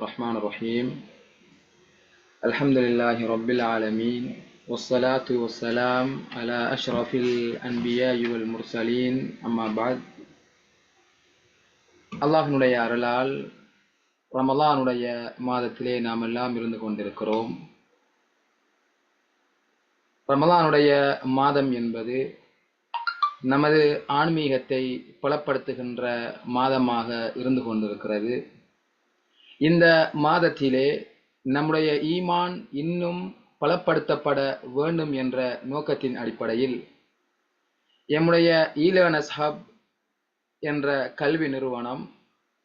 الرحمن الرحيم الحمد لله رب العالمين والصلاة والسلام على أشرف الأنبياء والمرسلين أما بعد அல்லாஹ்வினுடைய அருளால் ரமலானுடைய மாதத்திலே நாம் எல்லாம் இருந்து கொண்டிருக்கிறோம். ரமலானுடைய மாதம் என்பது நமது ஆன்மீகத்தை பலப்படுத்துகின்ற மாதமாக இருந்து கொண்டிருக்கிறது. இந்த மாதத்திலே நம்முடைய ஈமான் இன்னும் பலப்படுத்தப்பட வேண்டும் என்ற நோக்கத்தின் அடிப்படையில் எம்முடைய ஈலேர்னர்ஸ் ஹப் என்ற கல்வி நிறுவனம்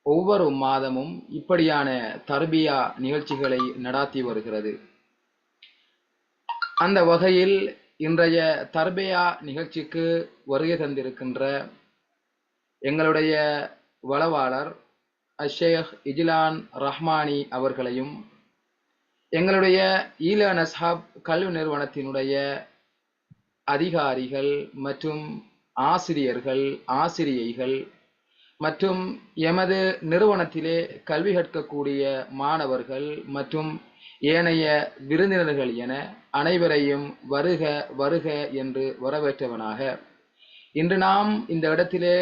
ஒவ்வொரு மாதமும் இப்படியான தர்பியா நிகழ்ச்சிகளை நடாத்தி வருகிறது. அந்த வகையில் இன்றைய தர்பியா நிகழ்ச்சிக்கு வருகை தந்திருக்கின்ற எங்களுடைய வளவாளர் ஷேக் இஜ்லான் ரஹ்மானி அவர்களையும் எங்களுடைய ஈலேர்னர்ஸ் ஹப் கல்வி நிறுவனத்தினுடைய அதிகாரிகள் மற்றும் ஆசிரியர்கள், ஆசிரியைகள் மற்றும் எமது நிறுவனத்திலே கல்வி கற்கக்கூடிய மாணவர்கள் மற்றும் ஏனைய விருந்தினர்கள் என அனைவரையும் வருக வருக என்று வரவேற்றவனாக, இன்று நாம் இந்த இடத்திலே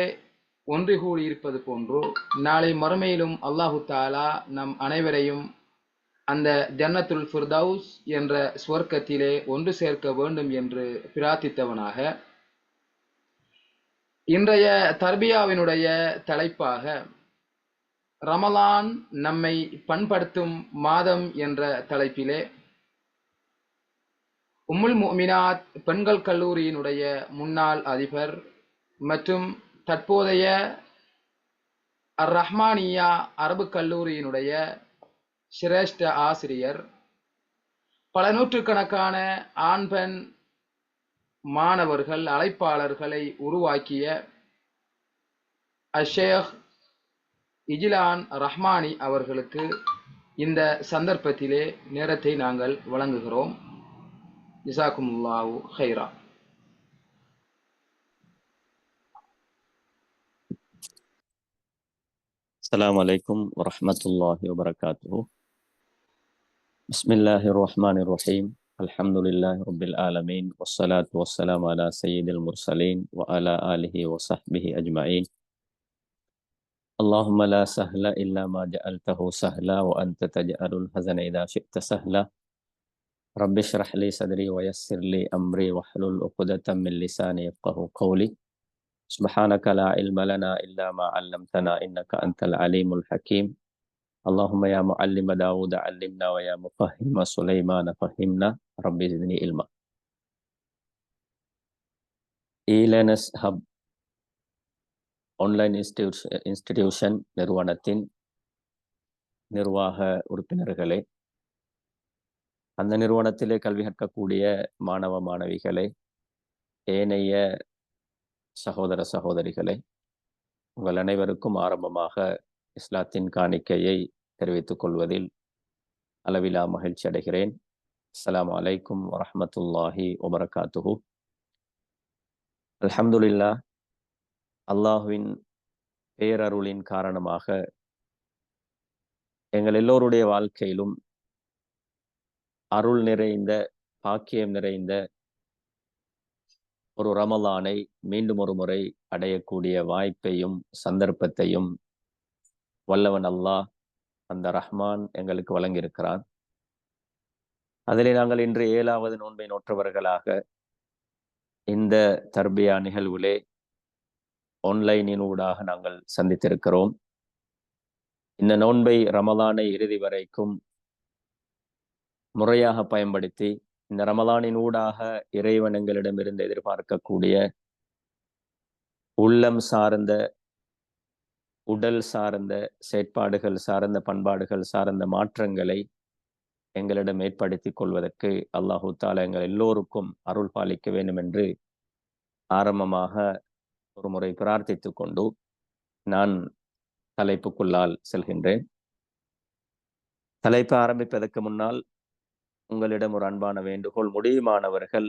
ஒன்று கூடியிருப்பது போன்று நாளை மறுமையிலும் அல்லாஹு தாலா நம் அனைவரையும் அந்த ஜன்னத்துல் ஃபிர்தௌஸ் என்ற சுவர்க்கத்திலே ஒன்று சேர்க்க வேண்டும் என்று பிரார்த்தித்தவனாக, இன்றைய தர்பியாவினுடைய தலைப்பாக ரமலான் நம்மை பண்படுத்தும் மாதம் என்ற தலைப்பிலே உம்முல் முஃமினாத் பெண்கள் கல்லூரியினுடைய முன்னாள் அதிபர் மற்றும் தற்போதைய அர் ரஹ்மானியா அரபு கல்லூரியினுடைய சிரேஷ்ட ஆசிரியர், பல நூற்றுக்கணக்கான ஆண் பெண் மாணவர்கள் அழைப்பாளர்களை உருவாக்கிய ஷேக் இஜ்லான் ரஹ்மானி அவர்களுக்கு இந்த சந்தர்ப்பத்திலே நேரத்தை நாங்கள் வழங்குகிறோம். ஜஸாக்குமுல்லாஹு ஹைரா. السلام عليكم ورحمة الله وبركاته. بسم الله الرحمن الرحيم. الحمد لله رب العالمين والصلاة والسلام على سيد المرسلين وعلى آله وصحبه أجمعين. اللهم لا سهل إلا ما جعلته سهلا وأنت تجعل الحزن إذا شئت سهلا. رب اشرح لي صدري ويسر لي أمري واحلل عقدة من لساني يفقهوا قولي. سبحانك لا علم لنا إلا ما علمتنا إنك أنت العليم الحكيم. اللهم يا معلم داود علمنا ويا مفهم سليمان فهمنا رب زدني علما. ஈலேர்னர்ஸ் ஹப் ஆன்லைன் இன்ஸ்டிடியூஷன் நிறுவனத்தின் நிர்வாக உறுப்பினர்களே, அந்த நிறுவனத்திலே கல்வி கற்கக்கூடிய மாணவ மாணவிகளே, ஏனைய சகோதர சகோதரிகளே, உங்கள் அனைவருக்கும் ஆரம்பமாக இஸ்லாத்தின் காணிக்கையை தெரிவித்துக் கொள்வதில் அளவிலா மகிழ்ச்சி அடைகிறேன். அஸ்ஸலாமு அலைக்கும் வரஹ்மத்துல்லாஹி வபரகாத்துஹு. அல்ஹம்துலில்லாஹ், அல்லாஹுவின் பேரருளின் காரணமாக எங்கள் எல்லோருடைய வாழ்க்கையிலும் அருள் நிறைந்த, பாக்கியம் நிறைந்த ஒரு ரமலானை மீண்டும் ஒரு முறை அடையக்கூடிய வாய்ப்பையும் சந்தர்ப்பத்தையும் வல்லவன் அல்லாஹ், அந்த ரஹ்மான் எங்களுக்கு வழங்கியிருக்கிறான். அதிலே நாங்கள் இன்று 7வது நோன்பை நோற்றவர்களாக இந்த தர்பியா நிகழ்விலே ஆன்லைனினூடாக நாங்கள் சந்தித்திருக்கிறோம். இந்த நோன்பை ரமலானை இறுதி வரைக்கும் முறையாக பயன்படுத்தி இந்த ரமலானினூடாக இறைவன் எங்களிடமிருந்து எதிர்பார்க்கக்கூடிய உள்ளம் சார்ந்த, உடல் சார்ந்த, செயற்பாடுகள் சார்ந்த, பண்பாடுகள் சார்ந்த மாற்றங்களை எங்களிடம் ஏற்படுத்தி கொள்வதற்கு அல்லாஹு தாலா எங்கள் எல்லோருக்கும் அருள் பாலிக்க வேண்டும் என்று ஆரம்பமாக ஒரு முறை பிரார்த்தித்து கொண்டு நான் தலைப்புக்குள்ளால் செல்கின்றேன். தலைப்பை ஆரம்பிப்பதற்கு முன்னால் உங்களிடம் ஒரு அன்பான வேண்டுகோள். முடியுமானவர்கள்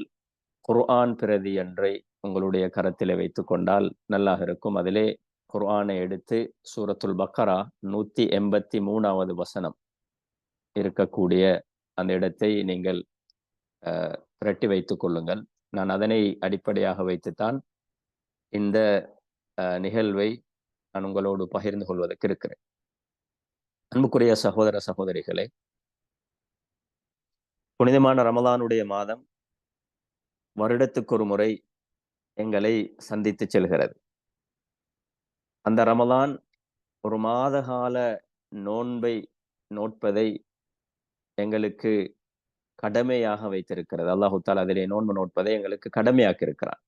குர்ஆன் பிரதி ஒன்றை உங்களுடைய கரத்திலே வைத்து கொண்டால் நல்லாக இருக்கும். அதிலே குர்ஆனை எடுத்து சூரத்துல் பக்கரா 183வது வசனம், இருக்கக்கூடிய அந்த இடத்தை நீங்கள் திரட்டி வைத்துக் கொள்ளுங்கள். நான் அதனை அடிப்படையாக வைத்துத்தான் இந்த நிகழ்வை நான் உங்களோடு பகிர்ந்து கொள்வதற்கு இருக்கிறேன். அன்புக்குரிய சகோதர சகோதரிகளே, புனிதமான ரமலானுடைய மாதம் வருடத்துக்கு ஒரு முறை எங்களை சந்தித்து செல்கிறது. அந்த ரமலான் ஒரு மாத கால நோன்பை நோட்பதை எங்களுக்கு கடமையாக வைத்திருக்கிறது. அல்லாஹு தஆலா அதிலே நோன்பு நோட்பதை எங்களுக்கு கடமையாக்கி இருக்கிறார்.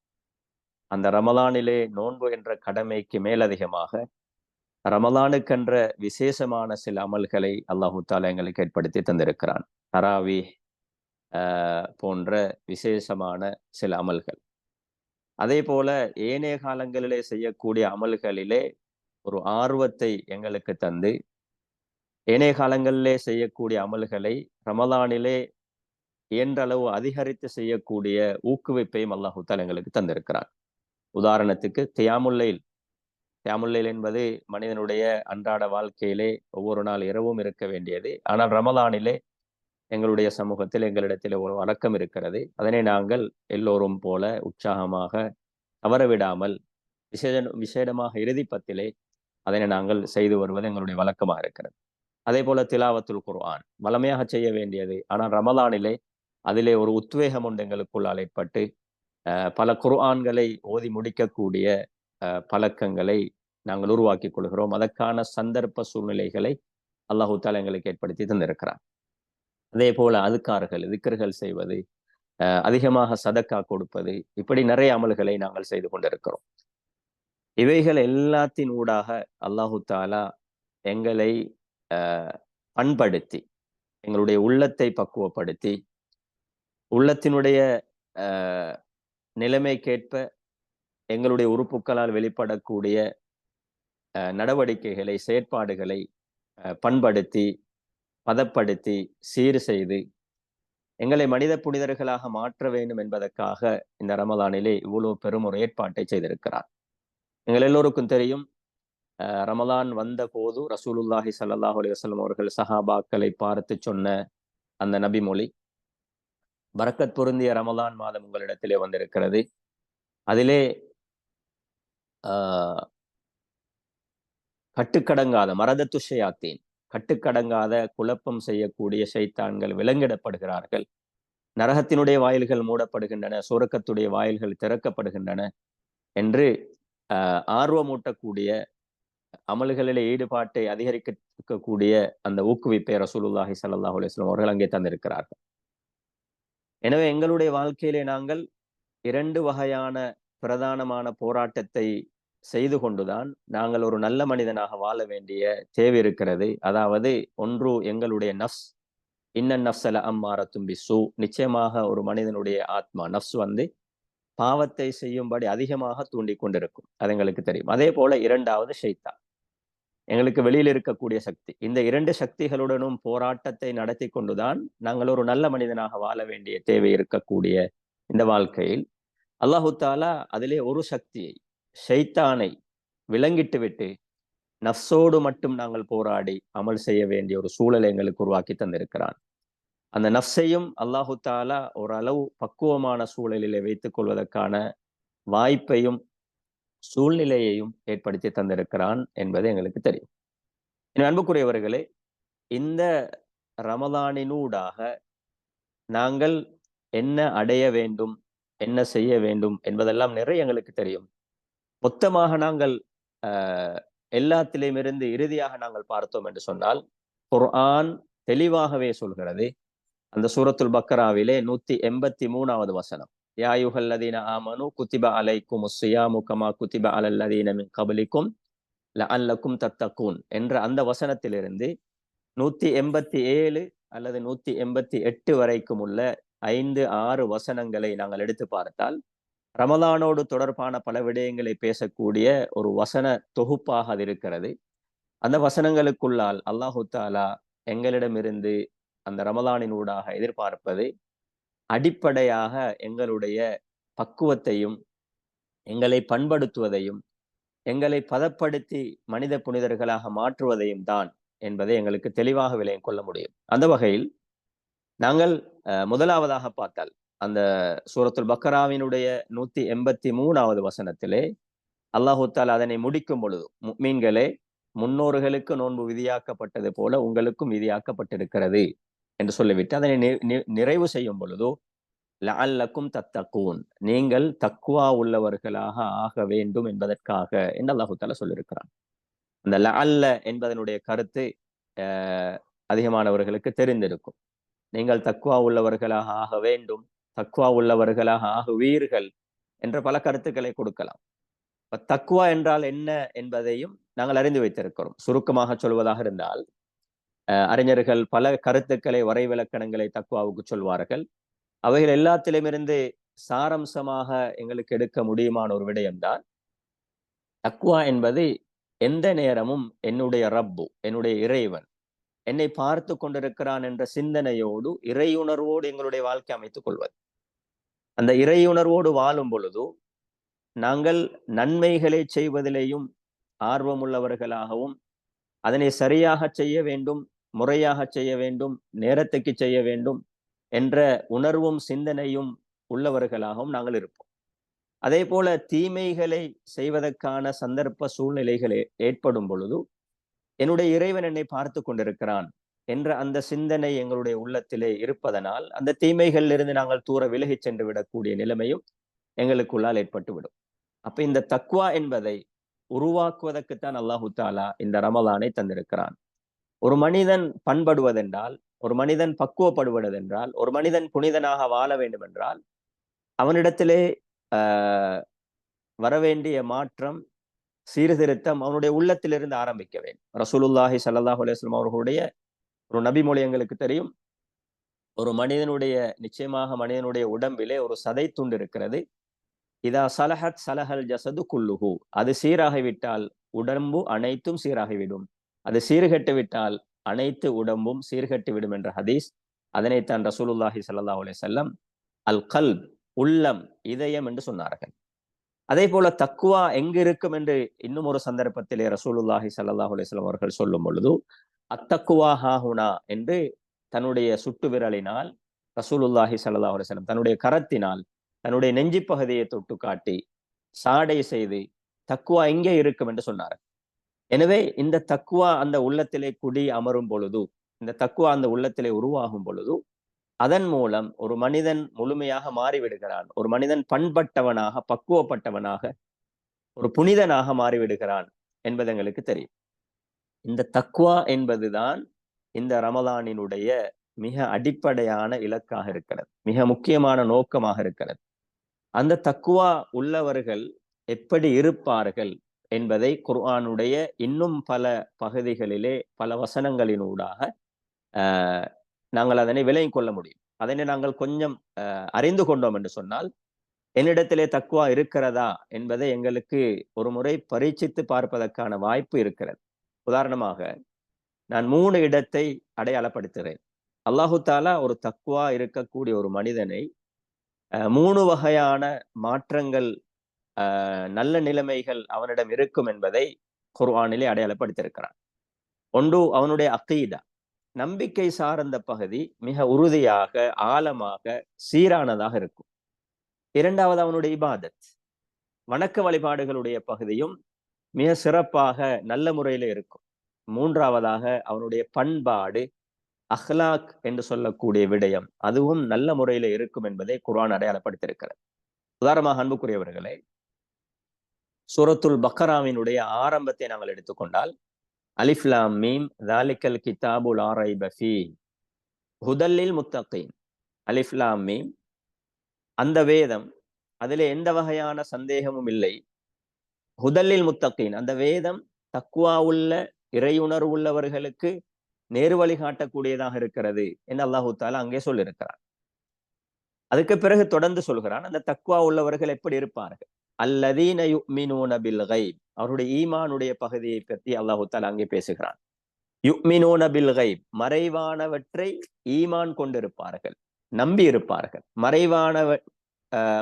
அந்த ரமலானிலே நோன்பு என்ற கடமைக்கு மேலதிகமாக ரமலானுக்கென்ற விசேஷமான சில அமல்களை அல்லாஹு தஆலா எங்களுக்கு ஏற்படுத்தி தந்திருக்கிறான். தராவீஹ் போன்ற விசேஷமான சில அமல்கள். அதே போல ஏனைய காலங்களிலே செய்யக்கூடிய அமல்களிலே ஒரு ஆர்வத்தை எங்களுக்கு தந்து ஏனைய காலங்களிலே செய்யக்கூடிய அமல்களை ரமலானிலே இயன்றளவு அதிகரித்து செய்யக்கூடிய ஊக்குவிப்பையும் அல்லாஹு தஆலா எங்களுக்கு தந்திருக்கிறார். உதாரணத்துக்கு கியாமுல் லைல் என்பது மனிதனுடைய அன்றாட வாழ்க்கையிலே ஒவ்வொரு நாள் இரவும் இருக்க வேண்டியது. ஆனால் ரமலானிலே எங்களுடைய சமூகத்தில் எங்களிடத்தில் ஒரு வழக்கம் இருக்கிறது. அதனை நாங்கள் எல்லோரும் போல உற்சாகமாக தவறவிடாமல் விசேடமாக இறுதிப்பத்திலே அதனை நாங்கள் செய்து வருவது எங்களுடைய வழக்கமாக இருக்கிறது. அதே போல திலாவத்துல் குர்ஆன் வளமையாக செய்ய வேண்டியது. ஆனால் ரமலானிலே அதிலே ஒரு உத்வேகம் ஒன்று எங்களுக்குள்ளால் ஏற்பட்டு பல குர்ஆன்களை ஓதி முடிக்கக்கூடிய பழக்கங்களை நாங்கள் உருவாக்கி கொள்கிறோம். அதற்கான சந்தர்ப்ப சூழ்நிலைகளை அல்லாஹு தஆலா எங்களுக்கு ஏற்படுத்தி தந்திருக்கிறார். அதே போல அதுக்கார்கள் திக்ர்கள் செய்வது, அதிகமாக சதக்கா கொடுப்பது, இப்படி நிறைய அமல்களை நாங்கள் செய்து கொண்டிருக்கிறோம். இவைகள் எல்லாத்தின் ஊடாக அல்லாஹு தஆலா எங்களை பண்படுத்தி எங்களுடைய உள்ளத்தை பக்குவப்படுத்தி உள்ளத்தினுடைய நிலைமைக்கேற்ப எங்களுடைய உறுப்புகளால் வெளிப்படக்கூடிய நடவடிக்கைகளை செயற்பாடுகளை பண்படுத்தி பதப்படுத்தி சீர் செய்து எங்களை மனித புனிதர்களாக மாற்ற வேண்டும் என்பதற்காக இந்த ரமலானிலே இவ்வளவு பெரும் ஒரு ஏற்பாட்டை செய்திருக்கிறார். எங்கள் எல்லோருக்கும் தெரியும், ரமலான் வந்த போது ரசூலுல்லாஹி ஸல்லல்லாஹு அலைஹி வஸல்லம் அவர்கள் சஹாபாக்களை பார்த்து சொன்ன அந்த நபிமொழி, பரக்கத் பொருந்திய ரமலான் மாதம் உங்களிடத்திலே வந்திருக்கிறது. அதிலே கட்டுக்கடங்காத மரதத்து ஷயாத்தீன், கட்டுக்கடங்காத குழப்பம் செய்யக்கூடிய ஷைத்தான்கள் விலங்கிடப்படுகிறார்கள். நரகத்தினுடைய வாயில்கள் மூடப்படுகின்றன, சுரக்கத்துடைய வாயில்கள் திறக்கப்படுகின்றன என்று ஆர்வமூட்டக்கூடிய அமல்களிலே ஈடுபாட்டை அதிகரிக்கக்கூடிய அந்த ஊக்குவிப்பை ரசூலுல்லாஹி ஸல்லல்லாஹு அலைஹி வஸல்லம் அவர்கள் அங்கே தந்திருக்கிறார்கள். எனவே எங்களுடைய வாழ்க்கையிலே நாங்கள் 2 வகையான பிரதானமான போராட்டத்தை செய்து கொண்டுதான் நாங்கள் ஒரு நல்ல மனிதனாக வாழ வேண்டிய தேவை இருக்கிறது. அதாவது ஒன்று எங்களுடைய நஃப்ஸ், இன்னன் நஃப்ஸல அம்மாரத்தும் பிஸ்ஸூ, நிச்சயமாக ஒரு மனிதனுடைய ஆத்மா நஃப்ஸ் பாவத்தை செய்யும்படி அதிகமாக தூண்டி கொண்டிருக்கும். அது எங்களுக்கு தெரியும். அதே போல 2வது ஷைத்தான், எங்களுக்கு வெளியில் இருக்கக்கூடிய சக்தி. இந்த 2 சக்திகளுடனும் போராட்டத்தை நடத்தி கொண்டுதான் நாங்கள் ஒரு நல்ல மனிதனாக வாழ வேண்டிய தேவை இருக்கக்கூடிய இந்த வாழ்க்கையில் அல்லாஹு தஆலா அதிலே ஒரு சக்தியை, ஷைத்தானை விலங்கிட்டு விட்டு நஃப்ஸோடு மட்டும் நாங்கள் போராடி அமல் செய்ய வேண்டிய ஒரு சூழலை எங்களுக்கு உருவாக்கி தந்திருக்கிறான். அந்த நஃப்ஸையும் அல்லாஹு தஆலா ஓரளவு பக்குவமான சூழலிலே வைத்துக் கொள்வதற்கான வாய்ப்பையும் சூழ்நிலையையும் ஏற்படுத்தி தந்திருக்கிறான் என்பது எங்களுக்கு தெரியும். என் அன்புக்குரியவர்களே, இந்த ரமலானினூடாக நாங்கள் என்ன அடைய வேண்டும், என்ன செய்ய வேண்டும் என்பதெல்லாம் நிறைய எங்களுக்கு தெரியும். மொத்தமாக நாங்கள் எல்லாத்திலும் இருந்து இறுதியாக நாங்கள் பார்த்தோம் என்று சொன்னால், குர்ஆன் தெளிவாகவே சொல்கிறது. அந்த சூரத்துல் பக்கராவிலே 183வது வசனம், யா அய்யுஹல்லதீன ஆமனு குத்திப அலைக்குமுஸ் ஸியாமு கமா குத்திப அலல்லதீன மின் கப்லிக்கும் லஅல்லக்கும் தத்தகூன் என்ற அந்த வசனத்திலிருந்து 187 அல்லது 188 வரைக்கும் உள்ள 5-6 வசனங்களை நாங்கள் எடுத்து பார்த்தால் ரமலானோடு தொடர்பான பல விடயங்களை பேசக்கூடிய ஒரு வசன தொகுப்பாக அது இருக்கிறது. அந்த வசனங்களுக்குள்ளால் அல்லாஹு தஆலா எங்களிடமிருந்து அந்த ரமலானினூடாக எதிர்பார்ப்பது அடிப்படையாக எங்களுடைய பக்குவத்தையும் எங்களை பண்படுத்துவதையும் எங்களை பதப்படுத்தி மனித புனிதர்களாக மாற்றுவதையும் தான் என்பதை எங்களுக்கு தெளிவாக விளங்கிக் கொள்ள முடியும். அந்த வகையில் நாங்கள் முதலாவதாக பார்த்தால் அந்த சூரத்துல் பக்கராவினுடைய 183வது வசனத்திலே அல்லாஹு தஆலா அதனை முடிக்கும் பொழுது, முஃமின்களே, முன்னோர்களுக்கு நோன்பு விதியாக்கப்பட்டது போல உங்களுக்கும் விதியாக்கப்பட்டிருக்கிறது என்று சொல்லிவிட்டு அதனை நிறைவு செய்யும் பொழுது, லஅல்லக்கும் தத்தகூன், நீங்கள் தக்வா உள்ளவர்களாக ஆக வேண்டும் என்பதற்காக என்று அல்லாஹு தஆலா சொல்லியிருக்கிறான். அந்த லஅல்ல என்பதனுடைய கருத்து அதிகமானவர்களுக்கு தெரிந்திருக்கும். நீங்கள் தக்வா உள்ளவர்களாக ஆக வேண்டும், தக்வா உள்ளவர்களாக ஆகுவீர்கள் என்ற பல கருத்துக்களை கொடுக்கலாம். தக்வா என்றால் என்ன என்பதையும் நாங்கள் அறிந்து வைத்திருக்கிறோம். சுருக்கமாக சொல்வதாக இருந்தால், அறிஞர்கள் பல கருத்துக்களை, வரைவிலக்கணங்களை தக்வாவுக்கு சொல்வார்கள். அவைகள் எல்லாத்திலுமிருந்து சாரம்சமாக எங்களுக்கு எடுக்க முடியுமான ஒரு விடயம்தான், தக்வா என்பது எந்த நேரமும் என்னுடைய ரப்பு, என்னுடைய இறைவன் என்னை பார்த்து கொண்டிருக்கிறான் என்ற சிந்தனையோடு, இறையுணர்வோடு எங்களுடைய வாழ்க்கை அமைத்துக் கொள்வது. அந்த இறையுணர்வோடு வாழும் பொழுது நாங்கள் நன்மைகளை செய்வதிலேயும் ஆர்வமுள்ளவர்களாகவும், அதனை சரியாக செய்ய வேண்டும், முறையாக செய்ய வேண்டும், நேரத்துக்கு செய்ய வேண்டும் என்ற உணர்வும் சிந்தனையும் உள்ளவர்களாகவும் நாங்கள் இருப்போம். அதே போல தீமைகளை செய்வதற்கான சந்தர்ப்ப சூழ்நிலைகள் ஏற்படும் பொழுது, என்னுடைய இறைவன் என்னை பார்த்து கொண்டிருக்கிறான் என்ற அந்த சிந்தனை எங்களுடைய உள்ளத்திலே இருப்பதனால் அந்த தீமைகளில் இருந்து நாங்கள் தூர விலகி சென்று விடக்கூடிய நிலைமையும் எங்களுக்குள்ளால் ஏற்பட்டுவிடும். அப்ப இந்த தக்வா என்பதை உருவாக்குவதற்குத்தான் அல்லாஹு தாலா இந்த ரமலானை தந்திருக்கிறான். ஒரு மனிதன் பண்படுவதென்றால், ஒரு மனிதன் பக்குவப்படுவதென்றால், ஒரு மனிதன் புனிதனாக வாழ வேண்டும் என்றால் அவனிடத்திலே வரவேண்டிய மாற்றம், சீர்திருத்தம் அவனுடைய உள்ளத்திலிருந்து ஆரம்பிக்க வேண்டும். ரசூலுல்லாஹி ஸல்லல்லாஹு அலைஹி வஸல்லம் அவர்களுடைய ஒரு நபிமொழி எங்களுக்கு தெரியும். ஒரு மனிதனுடைய, நிச்சயமாக மனிதனுடைய உடம்பிலே ஒரு சதை துண்டு இருக்கிறது. இதா சலஹத் சலஹல் ஜசது குல்லுஹு, அது சீராகிவிட்டால் உடம்பு அனைத்தும் சீராகிவிடும், அது சீர்கெட்டு விட்டால் அனைத்து உடம்பும் சீர்கெட்டு விடும் என்ற ஹதீஸ். அதனைத்தான் ரசூலுல்லாஹி ஸல்லல்லாஹு அலைஹி வஸல்லம் அல் கல்ப், உள்ளம், இதயம் என்று சொன்னார்கள். அதே போல தக்வா எங்கு இருக்கும் என்று இன்னும் ஒரு சந்தர்ப்பத்திலே ரசூலுல்லாஹி ஸல்லல்லாஹு அலைஹி வஸல்லம் அவர்கள் சொல்லும் பொழுது, அத்தக்குவா ஹாஹுனா என்று தன்னுடைய சுட்டு விரலினால் ரசூலுல்லாஹி ஸல்லல்லாஹு அலைஹி வஸல்லம் தன்னுடைய கரத்தினால் தன்னுடைய நெஞ்சி பகுதியை தொட்டு காட்டி சாடை செய்து தக்குவா எங்கே இருக்கும் என்று சொன்னார். எனவே இந்த தக்குவா அந்த உள்ளத்திலே குடி அமரும் பொழுது, இந்த தக்குவா அந்த உள்ளத்திலே உருவாகும் பொழுது, அதன் மூலம் ஒரு மனிதன் முழுமையாக மாறிவிடுகிறான். ஒரு மனிதன் பண்பட்டவனாக, பக்குவப்பட்டவனாக, ஒரு புனிதனாக மாறிவிடுகிறான் என்பது எங்களுக்கு தெரியும். இந்த தக்வா என்பதுதான் இந்த ரமலானினுடைய மிக அடிப்படையான இலக்காக இருக்கிறது, மிக முக்கியமான நோக்கமாக இருக்கிறது. அந்த தக்குவா உள்ளவர்கள் எப்படி இருப்பார்கள் என்பதை குர்ஆனுடைய இன்னும் பல பகுதிகளிலே, பல வசனங்களினூடாக நாங்கள் அதனை விளங்கிக் கொள்ள முடியும். அதனை நாங்கள் கொஞ்சம் அறிந்து கொண்டோம் என்று சொன்னால், என்னிடத்திலே தக்குவா இருக்கிறதா என்பதை எங்களுக்கு ஒரு முறை பரீட்சித்து பார்ப்பதற்கான வாய்ப்பு இருக்கிறது. உதாரணமாக நான் 3 இடத்தை அடையாளப்படுத்துகிறேன். அல்லாஹு தாலா ஒரு தக்குவா இருக்கக்கூடிய ஒரு மனிதனை 3 வகையான மாற்றங்கள், நல்ல நிலைமைகள் அவனிடம் இருக்கும் என்பதை குர்ஆனிலே அடையாளப்படுத்தியிருக்கிறான். ஒன்று அவனுடைய அகீதா, நம்பிக்கை சார்ந்த பகுதி மிக உறுதியாக, ஆழமாக, சீரானதாக இருக்கும். இரண்டாவது அவனுடைய இபாதத், வணக்க வழிபாடுகளுடைய பகுதியும் மிக சிறப்பாக நல்ல முறையில இருக்கும். மூன்றாவதாக அவனுடைய பண்பாடு, அஹ்லாக் என்று சொல்லக்கூடிய விடயம், அதுவும் நல்ல முறையில இருக்கும் என்பதை குர்ஆன் அடையாளப்படுத்தியிருக்கிறது. உதாரணமாக அன்புக்குரியவர்களே, சூரத்துல் பக்கராவினுடைய ஆரம்பத்தை நாங்கள் எடுத்துக்கொண்டால், அலிஃப் லாம் மீம் ஸாலிகல் கிதாபு லா ரைப ஃபீஹ் ஹுதல் லில் முத்தகீன். அலிஃப் லாம் மீம், அந்த வேதம், அதிலே எந்த வகையான சந்தேகமும் இல்லை. ஹுதல் லில் முத்தகீன், அந்த வேதம் தக்வா உள்ள, இறையுணர்வு உள்ளவர்களுக்கு நேரு வழி காட்டக்கூடியதாக இருக்கிறது என்று அல்லாஹு தாலா அங்கே சொல்லியிருக்கிறார். அதுக்கு பிறகு தொடர்ந்து சொல்கிறான், அந்த தக்வா உள்ளவர்கள் எப்படி இருப்பார்கள். அல்லதீன யுமினூன பில் கைப், அவருடைய ஈமானுடைய பகுதியை பற்றி அல்லாஹு தாலா அங்கே பேசுகிறான். யுமினூன பில் கைப், மறைவானவற்றை ஈமான் கொண்டிருப்பார்கள், நம்பி இருப்பார்கள்.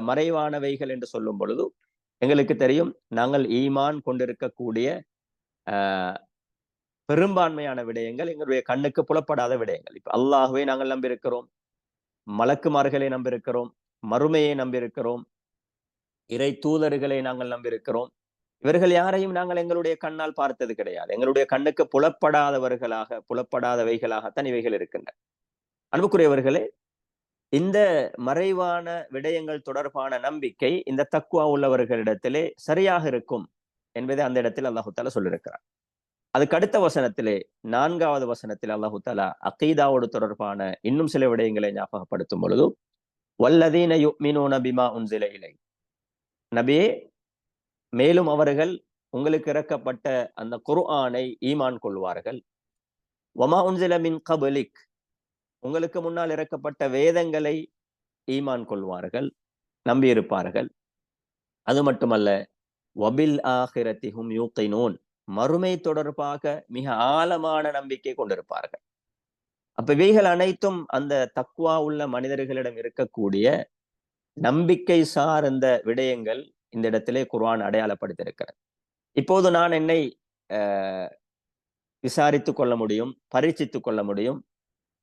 மறைவானவைகள் என்று சொல்லும் பொழுது எங்களுக்கு தெரியும், நாங்கள் ஈமான் கொண்டிருக்கக்கூடிய பெரும்பான்மையான விடயங்கள் எங்களுடைய கண்ணுக்கு புலப்படாத விடயங்கள். இப்ப அல்லாஹ்வை நாங்கள் நம்பியிருக்கிறோம், மலக்குமார்களை நம்பியிருக்கிறோம், மறுமையை நம்பியிருக்கிறோம், இறை தூதர்களை நாங்கள் நம்பியிருக்கிறோம். இவர்கள் யாரையும் நாங்கள் எங்களுடைய கண்ணால் பார்த்தது கிடையாது. எங்களுடைய கண்ணுக்கு புலப்படாதவைகளாகத்தான் இவைகள் இருக்கின்றன. அன்புக்குரியவர்களே, இந்த மறைவான விடயங்கள் தொடர்பான நம்பிக்கை இந்த தக்வா உள்ளவர்களிடத்திலே சரியாக இருக்கும் என்பதை அந்த இடத்தில் அல்லாஹு தாலா சொல்லியிருக்கிறார். அதுக்கு அடுத்த வசனத்திலே 4வது வசனத்தில் அல்லாஹு தாலா அகீதாவோடு தொடர்பான இன்னும் சில விடயங்களை ஞாபகப்படுத்தும் பொழுது, வல்லதீன யுமினூன பிமா உன்சில இலை, நபியே, மேலும் அவர்கள் உங்களுக்கு இறக்கப்பட்ட அந்த குர்ஆனை ஈமான் கொள்வார்கள். வமா உன்சில மின் கபலிக், உங்களுக்கு முன்னால் இறக்கப்பட்ட வேதங்களை ஈமான் கொள்வார்கள், நம்பியிருப்பார்கள். அது மட்டுமல்ல, வபில் ஆஹிரத்திஹும் யூகினூன், மறுமை தொடர்பாக மிக ஆழமான நம்பிக்கை கொண்டிருப்பார்கள். அப்ப இவைகள் அனைத்தும் அந்த தக்வா உள்ள மனிதர்களிடம் இருக்கக்கூடிய நம்பிக்கை சார்ந்த விடயங்கள் இந்த இடத்திலே குர்ஆன் அடையாளப்படுத்தியிருக்கிறது. இப்போது நான் என்னை விசாரித்துக் கொள்ள முடியும், பரீட்சித்துக் கொள்ள முடியும்.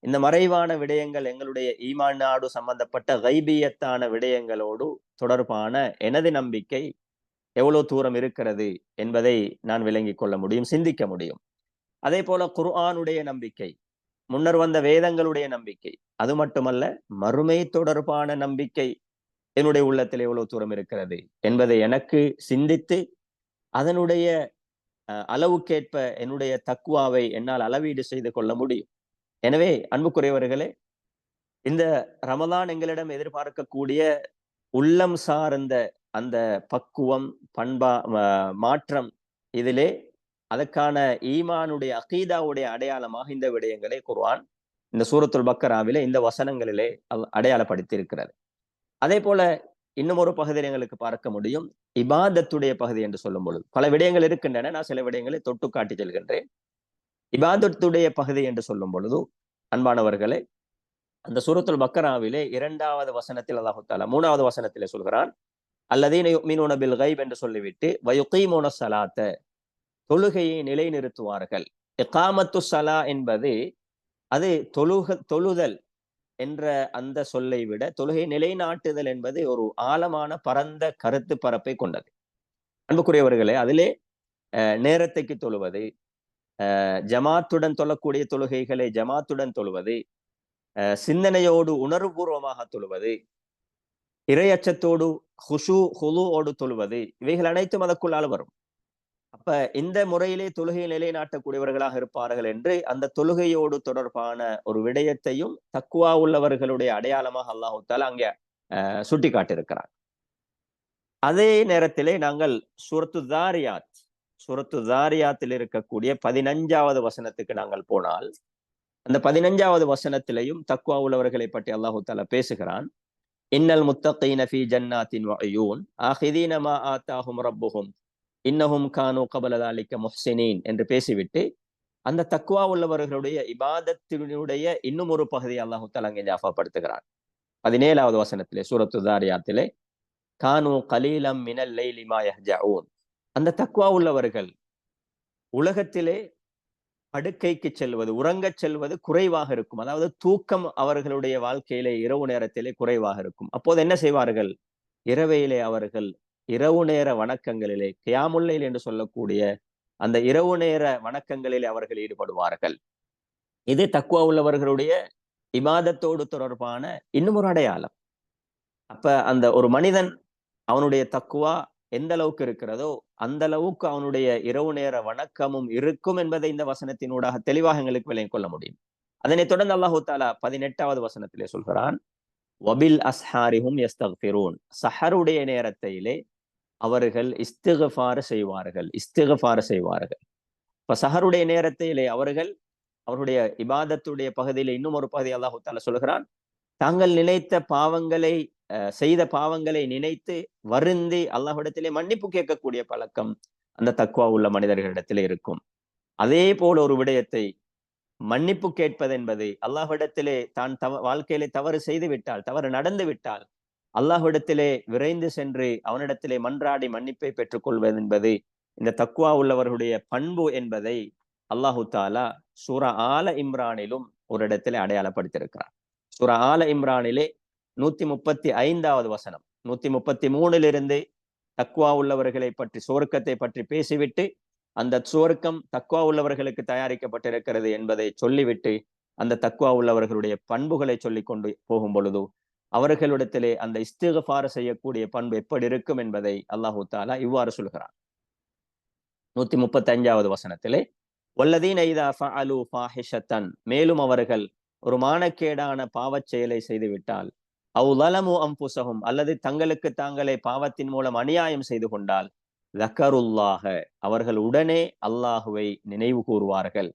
இந்த மறைவான விடயங்கள் எங்களுடைய ஈமானோடு சம்பந்தப்பட்ட கைபியத்தான விடயங்களோடு தொடர்பான எனது நம்பிக்கை எவ்வளவு தூரம் இருக்கிறது என்பதை நான் விளங்கிக் கொள்ள முடியும், சிந்திக்க முடியும். அதே போல குர்ஆனுடைய நம்பிக்கை, முன்னர் வந்த வேதங்களுடைய நம்பிக்கை, அது மட்டுமல்ல மறுமை தொடர்பான நம்பிக்கை என்னுடைய உள்ளத்தில் எவ்வளவு தூரம் இருக்கிறது என்பதை எனக்கு சிந்தித்து அதனுடைய அளவுக்கேற்ப என்னுடைய தக்குவாவை என்னால் அளவீடு செய்து கொள்ள முடியும். எனவே அன்புக்குரியவர்களே, இந்த ரமலான் எங்களிடம் எதிர்பார்க்கக்கூடிய உள்ளம் சார்ந்த அந்த பக்குவம், மாற்றம், இதிலே அதற்கான ஈமானுடைய அகீதாவுடைய அடையாளமாக இந்த விடயங்களை குர்ஆன் இந்த சூரத்துல் பக்கராவிலே இந்த வசனங்களிலே அடையாளப்படுத்தி இருக்கிறது. அதே போல இன்னும் ஒரு பகுதியில் எங்களுக்கு பார்க்க முடியும், இபாதத்துடைய பகுதி என்று சொல்லும் பொழுது பல விடயங்கள் இருக்கின்றன. நான் சில விடயங்களை தொட்டு காட்டி செல்கின்றேன். இபாதத்துடைய பகுதி என்று சொல்லும் பொழுது அன்பானவர்களே, அந்த சூரத்துல் பக்கராவிலே 2வது வசனத்தில் அல்லாஹ் தஆலா 3வது வசனத்திலே சொல்கிறான், அல்லதீன யுமினூன பில் கைப் என்று சொல்லிவிட்டு வயுகீமூன ஸலாத்த, தொழுகையை நிலைநிறுத்துவார்கள். இகாமத்து ஸலா என்பது அது தொழுதல் என்ற அந்த சொல்லை விட தொழுகை நிலைநாட்டுதல் என்பது ஒரு ஆழமான பரந்த கருத்து பரப்பை கொண்டது. அன்புக்குரியவர்களே, அதிலே நேரத்தைக்கு தொழுவது, ஜமாத்துடன் தொழக்கூடிய தொழுகைகளை ஜமாத்துடன் தொழுவது, சிந்தனையோடு உணர்வுபூர்வமாக தொழுவது, இறையச்சத்தோடு ஹுலூவோடு தொழுவது, இவைகள் அனைத்தும் அதற்குள்ளால் வரும். அப்ப இந்த முறையிலே தொழுகையை நிலைநாட்டக்கூடியவர்களாக இருப்பார்கள் என்று அந்த தொழுகையோடு தொடர்பான ஒரு விடயத்தையும் தக்குவா உள்ளவர்களுடைய அடையாளமாக அல்லாஹ் தஆலா அங்கே சுட்டி காட்டியிருக்கிறார். அதே நேரத்திலே நாங்கள் சூரத்து தாரியாத்தில் இருக்கக்கூடிய 15வது வசனத்துக்கு நாங்கள் போனால், அந்த 15வது வசனத்திலையும் தக்குவா உள்ளவர்களை பற்றி அல்லாஹ் தஆலா பேசுகிறான். இன்னல் முத்தகீன ஃபீ ஜன்னாத்தின் வ உயூன் ஆகிதீன மா ஆதாஹும் ரப்புஹும் இன்னஹும் கானூ கபல தாலிக முஹ்சினீன் என்று பேசிவிட்டு அந்த தக்வா உள்ளவர்களுடைய இபாதத்தினுடைய இன்னும் ஒரு பகுதியை அல்லாஹ் தஆலா அங்கே ஞாபகப்படுத்துகிறான். 17வது வசனத்திலே சூரத்து தாரியாத்திலே, கானூ கலீலம் மினல் லைலி மா யஹ்ஜஊன், அந்த தக்வா உள்ளவர்கள் உலகத்திலே படுக்கைக்கு செல்வது, உறங்கச் செல்வது குறைவாக இருக்கும். அதாவது தூக்கம் அவர்களுடைய வாழ்க்கையிலே இரவு நேரத்திலே குறைவாக இருக்கும். அப்போது என்ன செய்வார்கள்? இரவையிலே அவர்கள் இரவு நேர வணக்கங்களிலே, கியாமுல் லைல் என்று சொல்லக்கூடிய அந்த இரவு நேர வணக்கங்களிலே அவர்கள் ஈடுபடுவார்கள். இது தக்வா உள்ளவர்களுடைய இபாதத்தோடு தொடர்பான இன்னும் ஒரு அடையாளம். அப்ப அந்த ஒரு மனிதன் அவனுடைய தக்குவா எந்த அளவுக்கு இருக்கிறதோ அந்த அளவுக்கு அவனுடைய இரவு நேர வணக்கமும் இருக்கும் என்பதை இந்த வசனத்தினூடாக தெளிவாக எங்களுக்கு விளங்கிக் கொள்ள முடியும். அதனை தொடர்ந்து அல்லாஹ் தஆலா 18வது வசனத்திலே சொல்கிறான், வபில் அஸ்ஹாரிஹும் யஸ்தக்ஃபிரூன், சஹருடைய நேரத்திலே அவர்கள் இஸ்திக்ஃபார் செய்வார்கள். இப்ப சஹருடைய நேரத்திலே அவர்கள் அவருடைய இபாதத்துடைய பகுதியிலே இன்னும் ஒரு பகுதி அல்லாஹ் தஆலா சொல்கிறான், தாங்கள் நினைத்த பாவங்களை செய்த பாவங்களை நினைத்து வருந்தி அல்லாஹ்விடத்திலே மன்னிப்பு கேட்கக்கூடிய பழக்கம் அந்த தக்வா உள்ள மனிதர்களிடத்திலே இருக்கும். அதே போல ஒரு விடயத்தை மன்னிப்பு கேட்பது என்பது அல்லாஹ்விடத்திலே தான் வாழ்க்கையிலே தவறு செய்து விட்டால், தவறு நடந்து விட்டால் அல்லாஹ்விடத்திலே விரைந்து சென்று அவனிடத்திலே மன்றாடி மன்னிப்பை பெற்றுக் கொள்வது என்பது இந்த தக்வா உள்ளவர்களுடைய பண்பு என்பதை அல்லாஹு தாலா சூரா ஆல இம்ரானிலும் ஒரு இடத்துல அடையாளப்படுத்தியிருக்கிறார். சூரா ஆல இம்ரானிலே 135வது வசனம், 133 தக்வா உள்ளவர்களை பற்றி, சுவர்க்கத்தை பற்றி பேசிவிட்டு, அந்த சுவர்க்கம் தக்வா உள்ளவர்களுக்கு தயாரிக்கப்பட்டிருக்கிறது என்பதை சொல்லிவிட்டு, அந்த தக்வா உள்ளவர்களுடைய பண்புகளை சொல்லிக் கொண்டு போகும் பொழுது, அவர்களிடத்திலே அந்த இஸ்திக்ஃபார் செய்யக்கூடிய பண்பு எப்படி இருக்கும் என்பதை அல்லாஹு தாலா இவ்வாறு சொல்கிறார். 135வது வசனத்திலே, வல்லதீன இதா ஃபஅலு ஃபாஹிஷத்தன், மேலும் அவர்கள் ஒரு மானக்கேடான பாவச் செயலை செய்துவிட்டால், அவ் ஸலமு அன்ஃபுஸஹும், அல்லது தங்களுக்கு தாங்களே பாவத்தின் மூலம் அநியாயம் செய்து கொண்டால், ஸக்கருல்லாஹ, அவர்கள் உடனே அல்லாஹுவை நினைவு கூறுவார்கள்.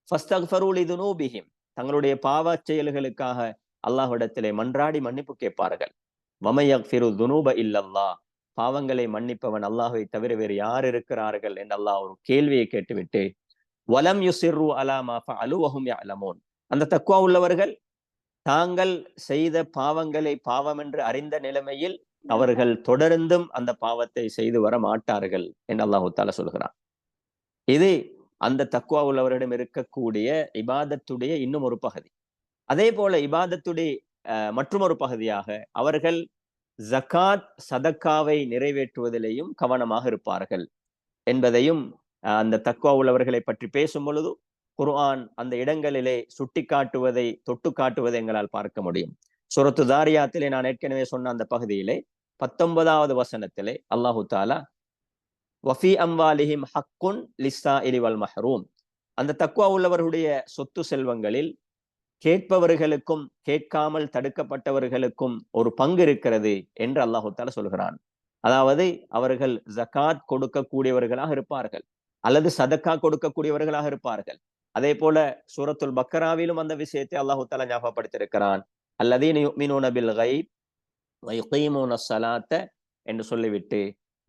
ஃபஸ்தக்ஃபரு லிதுனூபிஹிம், தங்களுடைய பாவச் செயல்களுக்காக அல்லாஹ்விடத்திலே மன்றாடி மன்னிப்பு கேட்பார்கள். வமை யக்ஃபிரு துனூப இல்லல்லாஹ், பாவங்களை மன்னிப்பவன் அல்லாஹ்வை தவிர வேறு யார் இருக்கிறார்கள் என்று அல்லாஹ் ஒரு கேள்வியை கேட்டுவிட்டு, வலம் யுசிர்ரு அலா மா ஃபஅலு வஹும் யஅலமூன், அந்த தக்வா உள்ளவர்கள் தாங்கள் செய்த பாவங்களை பாவம் என்று அறிந்த நிலைமையில் அவர்கள் தொடர்ந்தும் அந்த பாவத்தை செய்து வர மாட்டார்கள் என்று அல்லாஹு தஆலா சொல்கிறான். இது அந்த தக்வா உள்ளவரிடம் இருக்கக்கூடிய இபாதத்துடைய இன்னும் ஒரு பகுதி. அதே போல இபாதத்துடைய மற்றொரு பகுதியாக அவர்கள் ஜகாத் சதக்காவை நிறைவேற்றுவதிலேயும் கவனமாக இருப்பார்கள் என்பதையும் அந்த தக்வா உள்ளவர்களை பற்றி பேசும் பொழுது குர்ஆன் அந்த இடங்களிலே சுட்டி காட்டுவதை, தொட்டு காட்டுவதை எங்களால் பார்க்க முடியும். சூரத்து தாரியாத்திலே நான் ஏற்கனவே சொன்ன அந்த பகுதியிலே 19வது வசனத்திலே அல்லாஹு தாலா வஃபி அம்வாலிஹிம் ஹக்குன் லிஸ்ஸாஇலி வல் மஹ்ரூம், அந்த தக்வா உள்ளவர்களுடைய சொத்து செல்வங்களில் கேட்பவர்களுக்கும் கேட்காமல் தடுக்கப்பட்டவர்களுக்கும் ஒரு பங்கு இருக்கிறது என்று அல்லாஹு தஆலா சொல்கிறான். அதாவது அவர்கள் ஜகாத் கொடுக்கக்கூடியவர்களாக இருப்பார்கள், அல்லது சதக்கா கொடுக்கக்கூடியவர்களாக இருப்பார்கள். அதே போல சூரத்துல் பக்கராவிலும் அந்த விஷயத்தை அல்லாஹு தஆலா ஞாபகப்படுத்தியிருக்கிறான். அல்லதீன யுமினூன பில் கைப் வ யுகீமூனஸ் ஸலாத்த என்று சொல்லிவிட்டு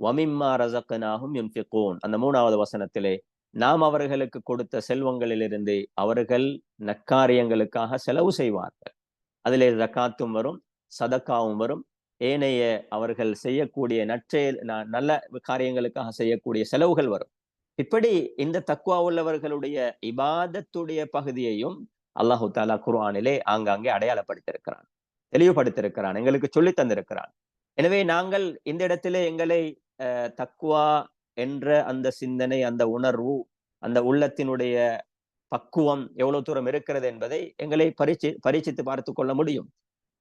வமிம்மா ரஸக்னாஹும் யுன்ஃபிகூன், அந்த 3வது வசனத்திலே நாம் அவர்களுக்கு கொடுத்த செல்வங்களிலிருந்து அவர்கள் நற்காரியங்களுக்காக செலவு செய்வார்கள். அதிலே ஜகாத்தும் வரும், சதக்காவும் வரும், ஏனைய அவர்கள் செய்யக்கூடிய நல்ல காரியங்களுக்காக செய்யக்கூடிய செலவுகள் வரும். இப்படி இந்த தக்வா உள்ளவர்களுடைய இபாதத்துடைய பகுதியையும் அல்லாஹு தாலா குர்ஆனிலே ஆங்காங்கே அடையாளப்படுத்தியிருக்கிறான், தெளிவுபடுத்தியிருக்கிறான், எங்களுக்கு சொல்லி தந்திருக்கிறான். எனவே நாங்கள் இந்த இடத்திலே எங்களை தக்வா என்ற அந்த சிந்தனை, அந்த உணர்வு, அந்த உள்ளத்தினுடைய பக்குவம் எவ்வளவு தூரம் இருக்கிறது என்பதை எங்களை பரீட்சித்து பார்த்து கொள்ள முடியும்.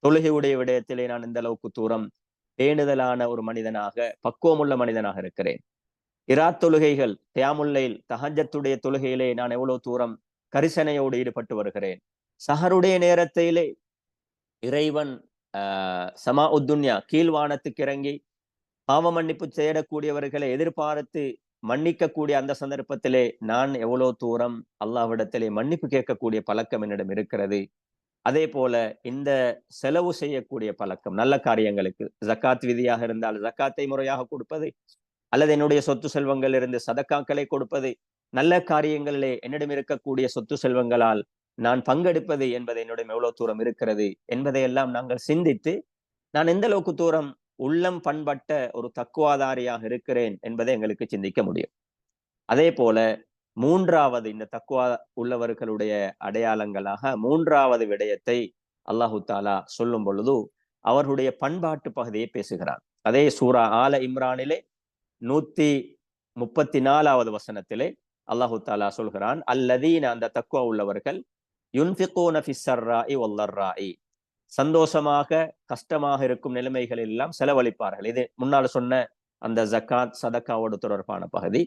தொழுகையுடைய விடயத்திலே நான் இந்த அளவுக்கு தூரம் பேணுதலான ஒரு மனிதனாக, பக்குவமுள்ள மனிதனாக இருக்கிறேன். இராத் தொழுகைகள், கியாமுல் லைல், தஹஜ்ஜத்துடைய தொழுகையிலே நான் எவ்வளவு தூரம் கரிசனையோடு ஈடுபட்டு வருகிறேன். சஹருடைய நேரத்திலே இறைவன் சமா உத்துன்யா, கீழ்வானத்துக்கு இறங்கி பாவ மன்னிப்பு தேடக்கூடியவர்களை எதிர்பார்த்து மன்னிக்கக்கூடிய அந்த சந்தர்ப்பத்திலே நான் எவ்வளவு தூரம் அல்லாஹ்விடத்திலே மன்னிப்பு கேட்கக்கூடிய பழக்கம் என்னிடம் இருக்கிறது. அதே போல இந்த செலவு செய்யக்கூடிய பழக்கம், நல்ல காரியங்களுக்கு ஜக்காத் விதியாக இருந்தால் ஜக்காத்தை முறையாக கொடுப்பது, அல்லது என்னுடைய சொத்து செல்வங்கள் இருந்து சதக்காக்களை கொடுப்பது, நல்ல காரியங்களிலே என்னிடம் இருக்கக்கூடிய சொத்து செல்வங்களால் நான் பங்கெடுப்பது என்பது என்னிடம் எவ்வளவு தூரம் இருக்கிறது என்பதையெல்லாம் நாங்கள் சிந்தித்து, நான் எந்த அளவுக்கு தூரம் உள்ளம் பண்பட்ட ஒரு தக்குவாதாரியாக இருக்கிறேன் என்பதை எங்களுக்கு சிந்திக்க முடியும். அதே போல 3வது இந்த தக்குவா உள்ளவர்களுடைய அடையாளங்களாக 3வது விடயத்தை அல்லாஹு தாலா சொல்லும் பொழுது அவர்களுடைய பண்பாட்டு பகுதியை பேசுகிறான். அதே சூரா ஆல இம்ரானிலே 134வது வசனத்திலே அல்லாஹு தாலா சொல்கிறான், அல்லதீன, அந்த தக்குவா உள்ளவர்கள், யுன்ஃபிகூன ஃபிஸ் ஸர்ராஇ வல் ضர்ராஇ, சந்தோஷமாக கஷ்டமாக இருக்கும் நிலைமைகளில் எல்லாம் செலவழிப்பார்கள். இது முன்னால் சொன்ன அந்த ஜக்காத் சதக்காவோடு தொடர்பான பகுதி.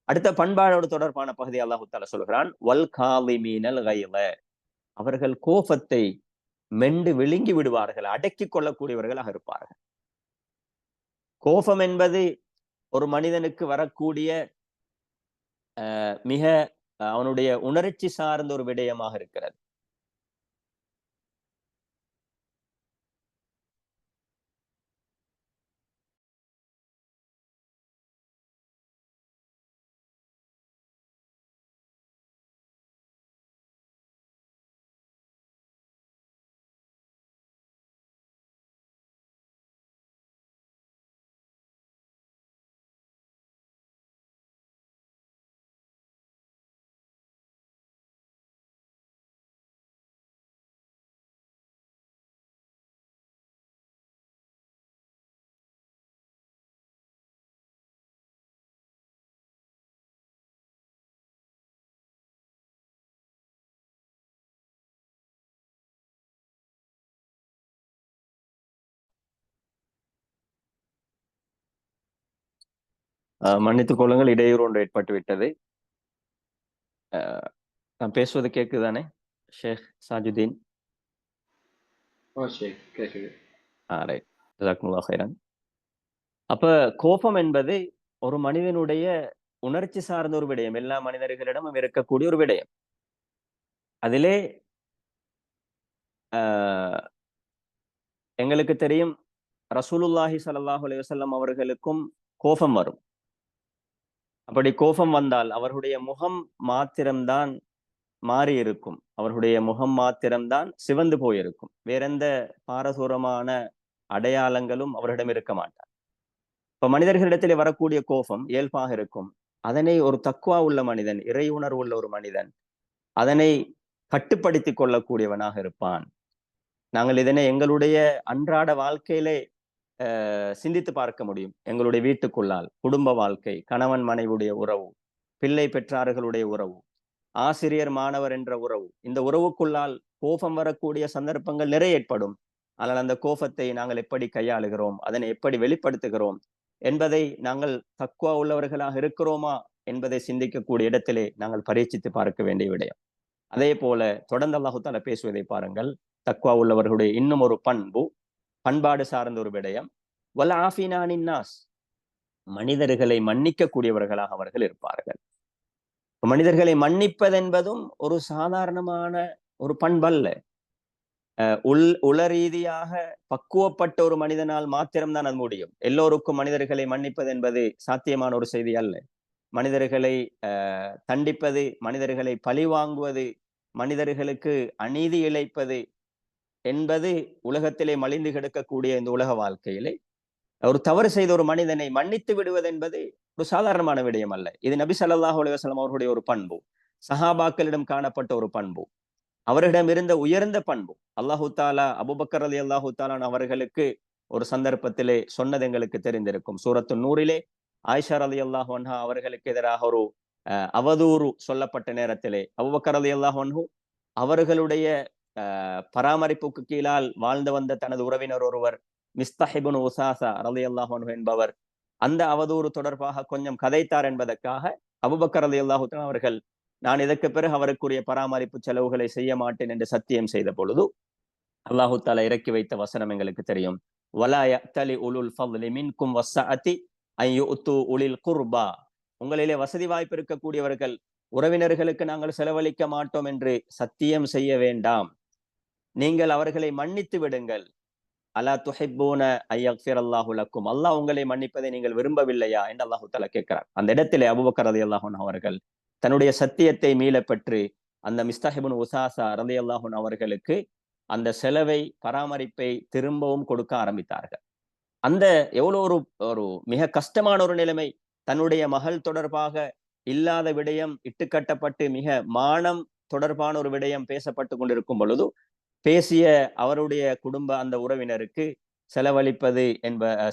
அடுத்த பண்பாடோடு தொடர்பான பகுதி அல்லாஹு தஆலா சொல்கிறான், வல் காலிமீனல் கைஸ, அவர்கள் கோபத்தை மெண்டு விழுங்கி விடுவார்கள், அடக்கிக் கொள்ளக்கூடியவர்களாக இருப்பார்கள். கோபம் என்பது ஒரு மனிதனுக்கு வரக்கூடிய மிக அவனுடைய உணர்ச்சி சார்ந்த ஒரு விடயமாக இருக்கிறது. மன்னித்துக் கொள்ளுங்கள், இடையூறு ஒன்று ஏற்பட்டு விட்டது. நான் பேசுவது கேக்குதானே ஷேக் சாஜுதீன்? கேக்குது. ரைட், ஜஸாக்குமுல்லாஹ் ஹைரன். அப்ப கோபம் என்பது ஒரு மனிதனுடைய உணர்ச்சி சார்ந்த ஒரு விடயம், எல்லா மனிதர்களிடமும் இருக்கக்கூடிய ஒரு விடயம். அதிலே எங்களுக்கு தெரியும், ரசூலுல்லாஹி ஸல்லல்லாஹு அலைஹி வஸல்லம் அவர்களுக்கும் கோபம் வரும். அப்படி கோபம் வந்தால் அவர்களுடைய முகம் மாத்திரம்தான் மாறி இருக்கும், அவர்களுடைய முகம் மாத்திரம்தான் சிவந்து போயிருக்கும், வேற எந்த பாரதூரமான அடையாளங்களும் அவரிடம் இருக்க மாட்டார். இப்ப மனிதர்களிடத்திலே வரக்கூடிய கோபம் இயல்பாக இருக்கும். அதனை ஒரு தக்வா உள்ள மனிதன், இறை உணர்வு உள்ள ஒரு மனிதன் அதனை கட்டுப்படுத்திக் கொள்ளக்கூடியவனாக இருப்பான். நாங்கள் இதனை எங்களுடைய அன்றாட வாழ்க்கையிலே சிந்தித்து பார்க்க முடியும். எங்களுடைய வீட்டுக்குள்ளால் குடும்ப வாழ்க்கை, கணவன் மனைவியுடைய உறவு, பிள்ளை பெற்றார்களுடைய உறவு, ஆசிரியர் மாணவர் என்ற உறவு, இந்த உறவுக்குள்ளால் கோபம் வரக்கூடிய சந்தர்ப்பங்கள் நிறைய ஏற்படும். ஆனால் அந்த கோபத்தை நாங்கள் எப்படி கையாளுகிறோம், அதனை எப்படி வெளிப்படுத்துகிறோம் என்பதை நாங்கள் தக்வா உள்ளவர்களாக இருக்கிறோமா என்பதை சிந்திக்கக்கூடிய இடத்திலே நாங்கள் பரீட்சித்து பார்க்க வேண்டிய விடயம். அதே போல தொடர்ந்து அல்லாஹு தஆலா பேசுவதை பாருங்கள். தக்வா உள்ளவர்களுடைய இன்னும் ஒரு பண்பாடு சார்ந்த ஒரு விடயம், வல் ஆஃபீனா அனின் நாஸ், மனிதர்களை மன்னிக்க கூடியவர்களாக அவர்கள் இருப்பார்கள். மனிதர்களை மன்னிப்பதென்பதும் ஒரு சாதாரணமான ஒரு பண்பல்ல. உள ரீதியாக பக்குவப்பட்ட ஒரு மனிதனால் மாத்திரம்தான் அது முடியும். எல்லோருக்கும் மனிதர்களை மன்னிப்பது என்பது சாத்தியமான ஒரு செய்தி அல்ல. மனிதர்களை தண்டிப்பது, மனிதர்களை பழி வாங்குவது, மனிதர்களுக்கு அநீதி இழைப்பது என்பது உலகத்திலே மலிந்து கிடக்கக்கூடிய இந்த உலக வாழ்க்கையிலே ஒரு தவறு செய்த ஒரு மனிதனை மன்னித்து விடுவது என்பது ஒரு சாதாரணமான விடயம் அல்ல. இது நபி ஸல்லல்லாஹு அலைஹி வஸல்லம் அவர்களுடைய ஒரு பண்பு, சஹாபாக்களிடம் காணப்பட்ட ஒரு பண்பு, அவரிடம் இருந்த உயர்ந்த பண்பு. அல்லாஹு தாலா அபூபக்கர் ரலியல்லாஹு தஆலா அவர்களுக்கு ஒரு சந்தர்ப்பத்திலே சொன்னது எங்களுக்கு தெரிந்திருக்கும். சூரத்து நூறிலே ஆயிஷா ரலியல்லாஹு அன்ஹா அவர்களுக்கு எதிராக ஒரு அவதூறு சொல்லப்பட்ட நேரத்திலே அபூபக்கர் ரலியல்லாஹு அன்ஹு அவர்களுடைய பராமரிப்புக்கு கீழால் வாழ்ந்து வந்த தனது உறவினர் ஒருவர் மிஸ்தஹ் இப்னு உஸாஸா ரலியல்லாஹு அன்ஹு என்பவர் அந்த அவதூறு தொடர்பாக கொஞ்சம் கதைத்தார் என்பதற்காக அபூபக்கர் ரலியல்லாஹு தஆலா அவர்கள், நான் இதற்கு பிறகு அவருக்குரிய பராமரிப்பு செலவுகளை செய்ய மாட்டேன் என்று சத்தியம் செய்த பொழுது அல்லாஹு தஆலா இறக்கி வைத்த வசனம் எங்களுக்கு தெரியும். வலா யஅ்தலி உலுல் ஃபض்லி மின்கும் வஸ்ஸஅதி அன் யு'து உலில் குர்பா, உங்களிலே வசதி வாய்ப்பு இருக்கக்கூடியவர்கள் உறவினர்களுக்கு நாங்கள் செலவழிக்க மாட்டோம் என்று சத்தியம் செய்ய வேண்டாம், நீங்கள் அவர்களை மன்னித்து விடுங்கள். அலா துஹிப்பூன அய்யக்ஃபிரல்லாஹு லக்கும், அல்லாஹ் உங்களை மன்னிப்பதை நீங்கள் விரும்பவில்லையா என்று அல்லாஹு தஆலா கேட்கிறார். அந்த இடத்திலே அபூபக்கர் ரலியல்லாஹு அன்ஹு அவர்கள் தன்னுடைய சத்தியத்தை மீள பெற்று அந்த மிஸ்தஹ் இப்னு உஸாஸா ரலியல்லாஹு அன்ஹு அவர்களுக்கு அந்த செலவை, பராமரிப்பை திரும்பவும் கொடுக்க ஆரம்பித்தார்கள். அந்த எவ்வளவு ஒரு மிக கஷ்டமான ஒரு நிலைமை, தன்னுடைய மகள் தொடர்பாக இல்லாத விடயம் இட்டுக்கட்டப்பட்டு மிக மானம் தொடர்பான ஒரு விடயம் பேசப்பட்டு கொண்டிருக்கும் பொழுது பேசிய அவருடைய குடும்ப அந்த உறவினருக்கு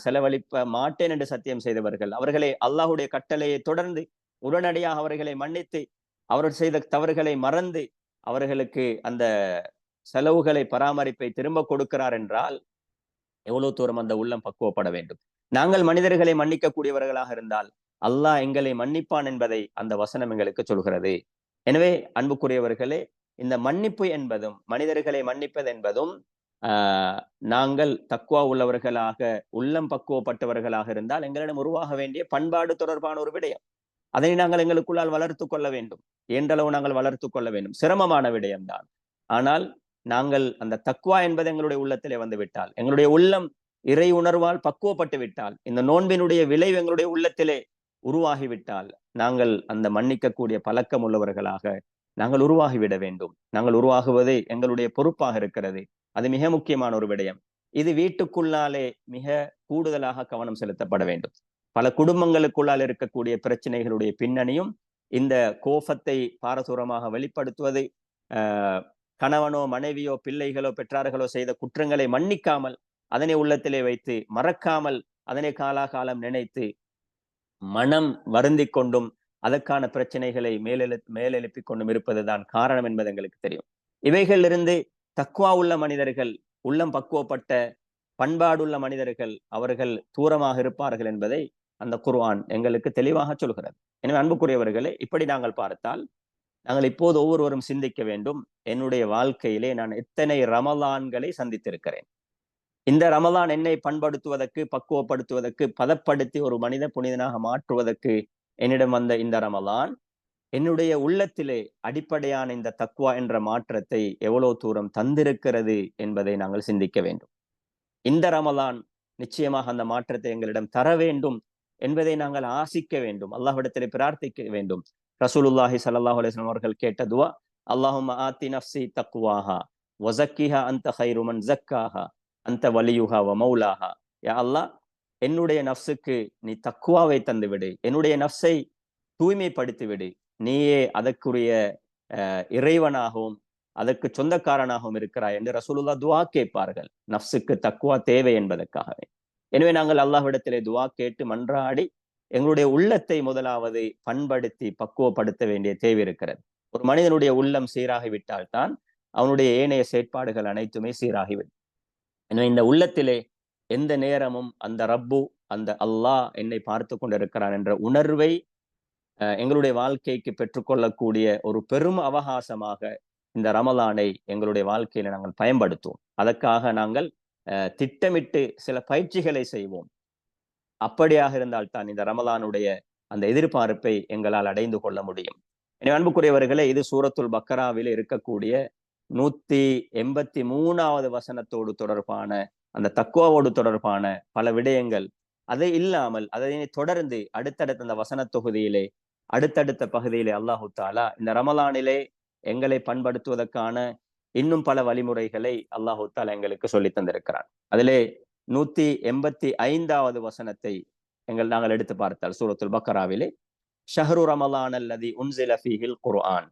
செலவழிப்ப மாட்டேன் என்று சத்தியம் செய்தவர்கள் அவர்களை அல்லாஹுடைய கட்டளையை தொடர்ந்து உடனடியாக அவர்களை மன்னித்து அவர்கள் செய்த தவறுகளை மறந்து அவர்களுக்கு அந்த செலவுகளை, பராமரிப்பை திரும்ப கொடுக்கிறார் என்றால் எவ்வளவு தூரம் அந்த உள்ளம் பக்குவப்பட வேண்டும். நாங்கள் மனிதர்களை மன்னிக்க கூடியவர்களாக இருந்தால் அல்லாஹ் எங்களை மன்னிப்பான் என்பதை அந்த வசனம் எங்களுக்கு சொல்கிறது. எனவே அன்புக்குரியவர்களே, இந்த மன்னிப்பு என்பதும் மனிதர்களை மன்னிப்பது என்பதும் நாங்கள் தக்வா உள்ளவர்களாக, உள்ளம் பக்குவப்பட்டவர்களாக இருந்தால் எங்களிடம் உருவாக வேண்டிய பண்பாடு தொடர்பான ஒரு விடயம். அதனை நாங்கள் எங்களுக்குள்ளால் வளர்த்து கொள்ள வேண்டும், என்றளவு நாங்கள் வளர்த்து கொள்ள வேண்டும். சிரமமான விடயம்தான். ஆனால் நாங்கள் அந்த தக்வா என்பது எங்களுடைய உள்ளத்திலே வந்து விட்டால், எங்களுடைய உள்ளம் இறை உணர்வால் பக்குவப்பட்டு விட்டால், இந்த நோன்பினுடைய விளைவு எங்களுடைய உள்ளத்திலே உருவாகிவிட்டால் நாங்கள் அந்த மன்னிக்கக்கூடிய பழக்கம் உள்ளவர்களாக நாங்கள் உருவாகிவிட வேண்டும். நாங்கள் உருவாகுவதே எங்களுடைய பொறுப்பாக இருக்கிறது. அது மிக முக்கியமான ஒரு விடயம். இது வீட்டுக்குள்ளாலே மிக கூடுதலாக கவனம் செலுத்தப்பட வேண்டும். பல குடும்பங்களுக்குள்ளால் இருக்கக்கூடிய பிரச்சனைகளுடைய பின்னணியும் இந்த கோபத்தை பாரதூரமாக வெளிப்படுத்துவது, கணவனோ மனைவியோ பிள்ளைகளோ பெற்றார்களோ செய்த குற்றங்களை மன்னிக்காமல் அதனை உள்ளத்திலே வைத்து மறக்காமல் அதனை காலாகாலம் நினைத்து மனம் வருந்தி கொண்டும் அதற்கான பிரச்சனைகளை மேலெழுப்பிக் கொண்டும் இருப்பதுதான் காரணம் என்பது எங்களுக்கு தெரியும். இவைகளிலிருந்து தக்வா உள்ள மனிதர்கள், உள்ளம் பக்குவப்பட்ட பண்பாடுள்ள மனிதர்கள் அவர்கள் தூரமாக இருப்பார்கள் என்பதை அந்த குர்ஆன் எங்களுக்கு தெளிவாக சொல்கிறது. எனவே அன்புக்குரியவர்களே, இப்படி நாங்கள் பார்த்தால் நாங்கள் இப்போது ஒவ்வொருவரும் சிந்திக்க வேண்டும், என்னுடைய வாழ்க்கையிலே நான் எத்தனை ரமலான்களை சந்தித்திருக்கிறேன். இந்த ரமலான் என்னை பண்படுத்துவதற்கு, பக்குவப்படுத்துவதற்கு, பதப்படுத்தி ஒரு மனித புனிதனாக மாற்றுவதற்கு என்னிடம் வந்த இந்த ரமலான் என்னுடைய உள்ளத்திலே அடிப்படையான இந்த தக்வா என்ற மாற்றத்தை எவ்வளவு தூரம் தந்திருக்கிறது என்பதை நாங்கள் சிந்திக்க வேண்டும். இந்த ரமலான் நிச்சயமாக அந்த மாற்றத்தை எங்களிடம் தர வேண்டும் என்பதை நாங்கள் ஆசிக்க வேண்டும், அல்லாஹ்விடத்திலே பிரார்த்திக்க வேண்டும். ரசூலுல்லாஹி ஸல்லல்லாஹு அலைஹி வஸல்லம் அவர்கள் கேட்ட துஆ, அல்லாஹும்ம ஆத்தி நஃப்ஸி தக்வாஹா வஸக்கிஹா அன்த கைரு மன் ஸக்காஹா அன்த வலியுஹா வ மௌலாஹா. யா அல்லாஹ், என்னுடைய நஃப்ஸுக்கு நீ தக்வாவை தந்துவிடு, என்னுடைய நஃப்ஸை தூய்மைப்படுத்தி விடு, நீயே அதற்குரிய இறைவனாகவும் அதற்கு சொந்தக்காரனாகவும் இருக்கிறாய் என்று ரசூலுல்லாஹ் துஆ கேட்பார்கள், நஃப்ஸுக்கு தக்வா தேவை என்பதற்காகவே. எனவே நாங்கள் அல்லாஹ்விடத்திலே துஆ கேட்டு மன்றாடி எங்களுடைய உள்ளத்தை முதலாவது பண்படுத்தி பக்குவப்படுத்த வேண்டிய தேவை இருக்கிறது. ஒரு மனிதனுடைய உள்ளம் சீராகிவிட்டால் தான் அவனுடைய ஏனைய செயற்பாடுகள் அனைத்துமே சீராகிவிடும். எனவே இந்த உள்ளத்திலே எந்த நேரமும் அந்த ரப்பு, அந்த அல்லாஹ் என்னை பார்த்து கொண்டிருக்கிறான் என்ற உணர்வை எங்களுடைய வாழ்க்கைக்கு பெற்றுக்கொள்ளக்கூடிய ஒரு பெரும் அவகாசமாக இந்த ரமலானை எங்களுடைய வாழ்க்கையில நாங்கள் பயன்படுத்துவோம். அதற்காக நாங்கள் திட்டமிட்டு சில பயிற்சிகளை செய்வோம். அப்படியாக இருந்தால் தான் இந்த ரமலானுடைய அந்த எதிர்பார்ப்பை எங்களால் அடைந்து கொள்ள முடியும். எனவே அன்புக்குரியவர்களே, இது சூரத்துல் பக்கராவில் இருக்கக்கூடிய 183வது வசனத்தோடு தொடர்பான அந்த தக்வாவோடு தொடர்பான பல விடயங்கள். அதை இல்லாமல் அதை தொடர்ந்து அடுத்தடுத்த அந்த வசன தொகுதியிலே அடுத்தடுத்த பகுதியிலே அல்லாஹு தாலா இந்த ரமலானிலே எங்களை பண்படுத்துவதற்கான இன்னும் பல வழிமுறைகளை அல்லாஹு தாலா எங்களுக்கு சொல்லி தந்திருக்கிறான். அதிலே 185வது வசனத்தை நாங்கள் எடுத்து பார்த்தால் சூரத்துல் பக்கராவிலே, ஷஹ்ரு ரமலான் அல்லதி உன்சில ஃபீஹில் குர்ஆன்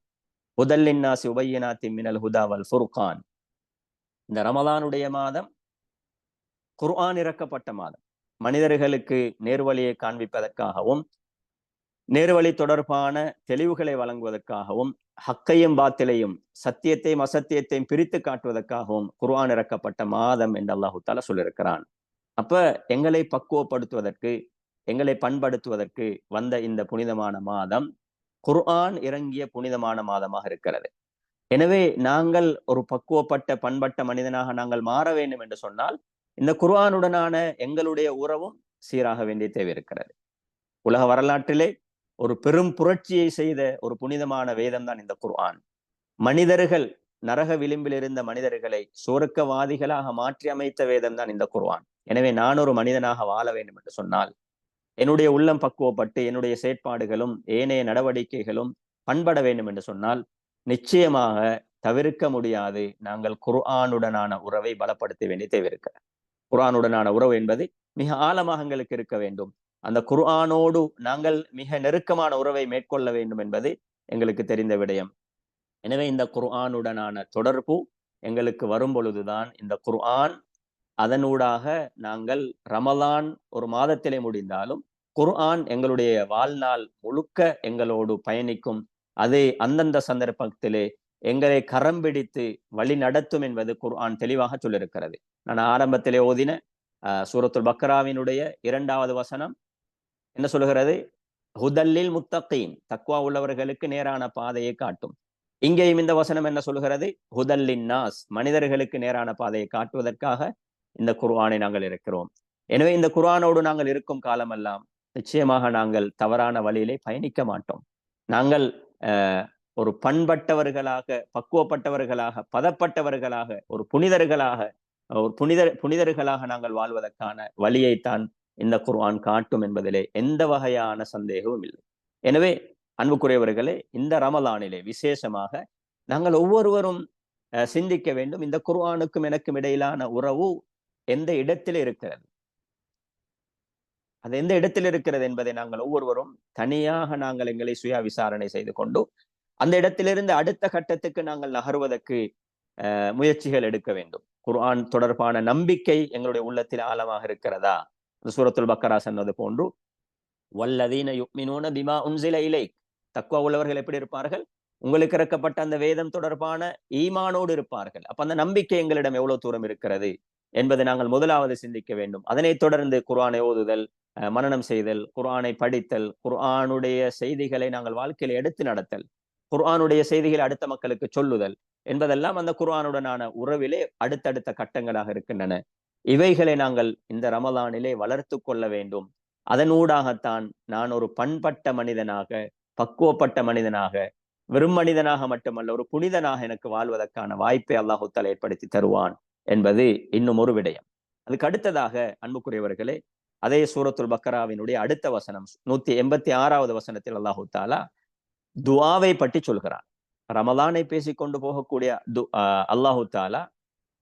ஹுதல் லின்னாஸி வபையினாத்தின் மினல் ஹுதா வல் ஃபுர்கான். இந்த ரமலானுடைய மாதம் குர்ஆன் இறக்கப்பட்ட மாதம். மனிதர்களுக்கு நேர்வழியை காண்பிப்பதற்காகவும் நேர்வழி தொடர்பான தெளிவுகளை வழங்குவதற்காகவும் ஹக்கையும் பாத்திலையும் சத்தியத்தையும் அசத்தியத்தையும் பிரித்து காட்டுவதற்காகவும் குர்ஆன் இறக்கப்பட்ட மாதம் என்று அல்லாஹு தாலா சொல்லியிருக்கிறான். அப்ப எங்களை பக்குவப்படுத்துவதற்கு, எங்களை பண்படுத்துவதற்கு வந்த இந்த புனிதமான மாதம் குர்ஆன் இறங்கிய புனிதமான மாதமாக இருக்கிறது. எனவே நாங்கள் ஒரு பக்குவப்பட்ட பண்பட்ட மனிதனாக நாங்கள் மாற வேண்டும் என்று சொன்னால் இந்த குர்ஆனுடனான எங்களுடைய உறவும் சீராக வேண்டிய தேவை இருக்கிறது. உலக வரலாற்றிலே ஒரு பெரும் புரட்சியை செய்த ஒரு புனிதமான வேதம் தான் இந்த குர்ஆன். மனிதர்கள் நரக விளிம்பில் இருந்த மனிதர்களை சுவர்க்கவாதிகளாக மாற்றி அமைத்த வேதம் தான் இந்த குர்ஆன். எனவே நான் ஒரு மனிதனாக வாழ வேண்டும் என்று சொன்னால் என்னுடைய உள்ளம் பக்குவப்பட்டு என்னுடைய செயற்பாடுகளும் ஏனைய நடவடிக்கைகளும் பண்பட வேண்டும் என்று சொன்னால் நிச்சயமாக தவிர்க்க முடியாது நாங்கள் குர்ஆனுடனான உறவை பலப்படுத்த வேண்டிய தேவை இருக்கிறது. குர்ஆனுடனான உறவு என்பது மிக ஆழமாக எங்களுக்கு இருக்க வேண்டும். அந்த குர்ஆனோடு நாங்கள் மிக நெருக்கமான உறவை மேற்கொள்ள வேண்டும் என்பது எங்களுக்கு தெரிந்த விடயம். எனவே இந்த குர்ஆனுடனான தொடர்பு எங்களுக்கு வரும் பொழுதுதான் இந்த குர்ஆன் அதனூடாக நாங்கள் ரமலான் ஒரு மாதத்திலே முடிந்தாலும் குர்ஆன் எங்களுடைய வாழ்நாள் முழுக்க எங்களோடு பயணிக்கும். அது அந்தந்த சந்தர்ப்பத்திலே எங்களை கரம் பிடித்து வழி நடத்தும் என்பது குர்ஆன் தெளிவாக சொல்லியிருக்கிறது. நான் ஆரம்பத்திலே ஓதின சூரத்துல் பக்கராவினுடைய 2வது வசனம் என்ன சொல்லுகிறது? ஹுதல்லில் முத்தகீன், தக்வா உள்ளவர்களுக்கு நேரான பாதையை காட்டும். இங்கேயும் இந்த வசனம் என்ன சொல்லுகிறது? ஹுதல்லின் நாஸ், மனிதர்களுக்கு நேரான பாதையை காட்டுவதற்காக இந்த குர்ஆனை நாங்கள் இருக்கிறோம். எனவே இந்த குர்ஆனோடு நாங்கள் இருக்கும் காலமெல்லாம் நிச்சயமாக நாங்கள் தவறான வழியிலே பயணிக்க மாட்டோம். நாங்கள் ஒரு பண்பட்டவர்களாக, பக்குவப்பட்டவர்களாக, பதப்பட்டவர்களாக, ஒரு புனிதர்களாக, ஒரு புனிதர்களாக நாங்கள் வாழ்வதற்கான வழியைத்தான் இந்த குர்ஆன் காட்டும் என்பதிலே எந்த வகையான சந்தேகமும் இல்லை. எனவே அன்புக்குரியவர்களே, இந்த ரமலானிலே விசேஷமாக நாங்கள் ஒவ்வொருவரும் சிந்திக்க வேண்டும், இந்த குர்ஆனுக்கும் எனக்கும் இடையிலான உறவு எந்த இடத்தில் இருக்கிறது, அது எந்த இடத்தில் இருக்கிறது என்பதை நாங்கள் ஒவ்வொருவரும் தனியாக நாங்கள் எங்களை சுய விசாரணை செய்து கொண்டு அந்த இடத்திலிருந்து அடுத்த கட்டத்துக்கு நாங்கள் நகர்வதற்கு முயற்சிகள் எடுக்க வேண்டும். குர்ஆன் தொடர்பான நம்பிக்கை எங்களுடைய உள்ளத்தில் ஆழமாக இருக்கிறதா? சூரத்துல் பக்கரா சொன்னது போன்று வல்லதீன யுமினூன பிமா உன்சில இலைக், தக்வா உள்ளவர்கள் எப்படி இருப்பார்கள்? உங்களுக்கு இறக்கப்பட்ட அந்த வேதம் தொடர்பான ஈமானோடு இருப்பார்கள். அப்ப அந்த நம்பிக்கை எங்களிடம் எவ்வளவு தூரம் இருக்கிறது? என்பதை நாங்கள் முதலாவது சிந்திக்க வேண்டும். அதனைத் தொடர்ந்து குர்ஆனை ஓதுதல், மனனம் செய்தல், குர்ஆனை படித்தல், குர்ஆனுடைய செய்திகளை நாங்கள் வாழ்க்கையில எடுத்து நடத்தல், குர்ஆனுடைய செய்திகளை அடுத்த மக்களுக்கு சொல்லுதல் என்பதெல்லாம் அந்த குர்ஆனுடனான உறவிலே அடுத்தடுத்த கட்டங்களாக இருக்கின்றன. இவைகளை நாங்கள் இந்த ரமலானிலே வளர்த்து கொள்ள வேண்டும். அதனூடாகத்தான் நான் ஒரு பண்பட்ட மனிதனாக, பக்குவப்பட்ட மனிதனாக, வெறும் மனிதனாக மட்டுமல்ல ஒரு புனிதனாக எனக்கு வாழ்வதற்கான வாய்ப்பை அல்லாஹு தஆலா ஏற்படுத்தி தருவான் என்பது இன்னும் ஒரு விடயம். அதுக்கு அடுத்ததாக அன்புக்குரியவர்களே, அதே சூரத்துல் பக்கராவினுடைய அடுத்த வசனம் 186வது வசனத்தில் அல்லாஹு தஆலா துஆவை பற்றி சொல்கிறான். ரமலானை பேசிக்கொண்டு போகக்கூடிய அல்லாஹு தஆலா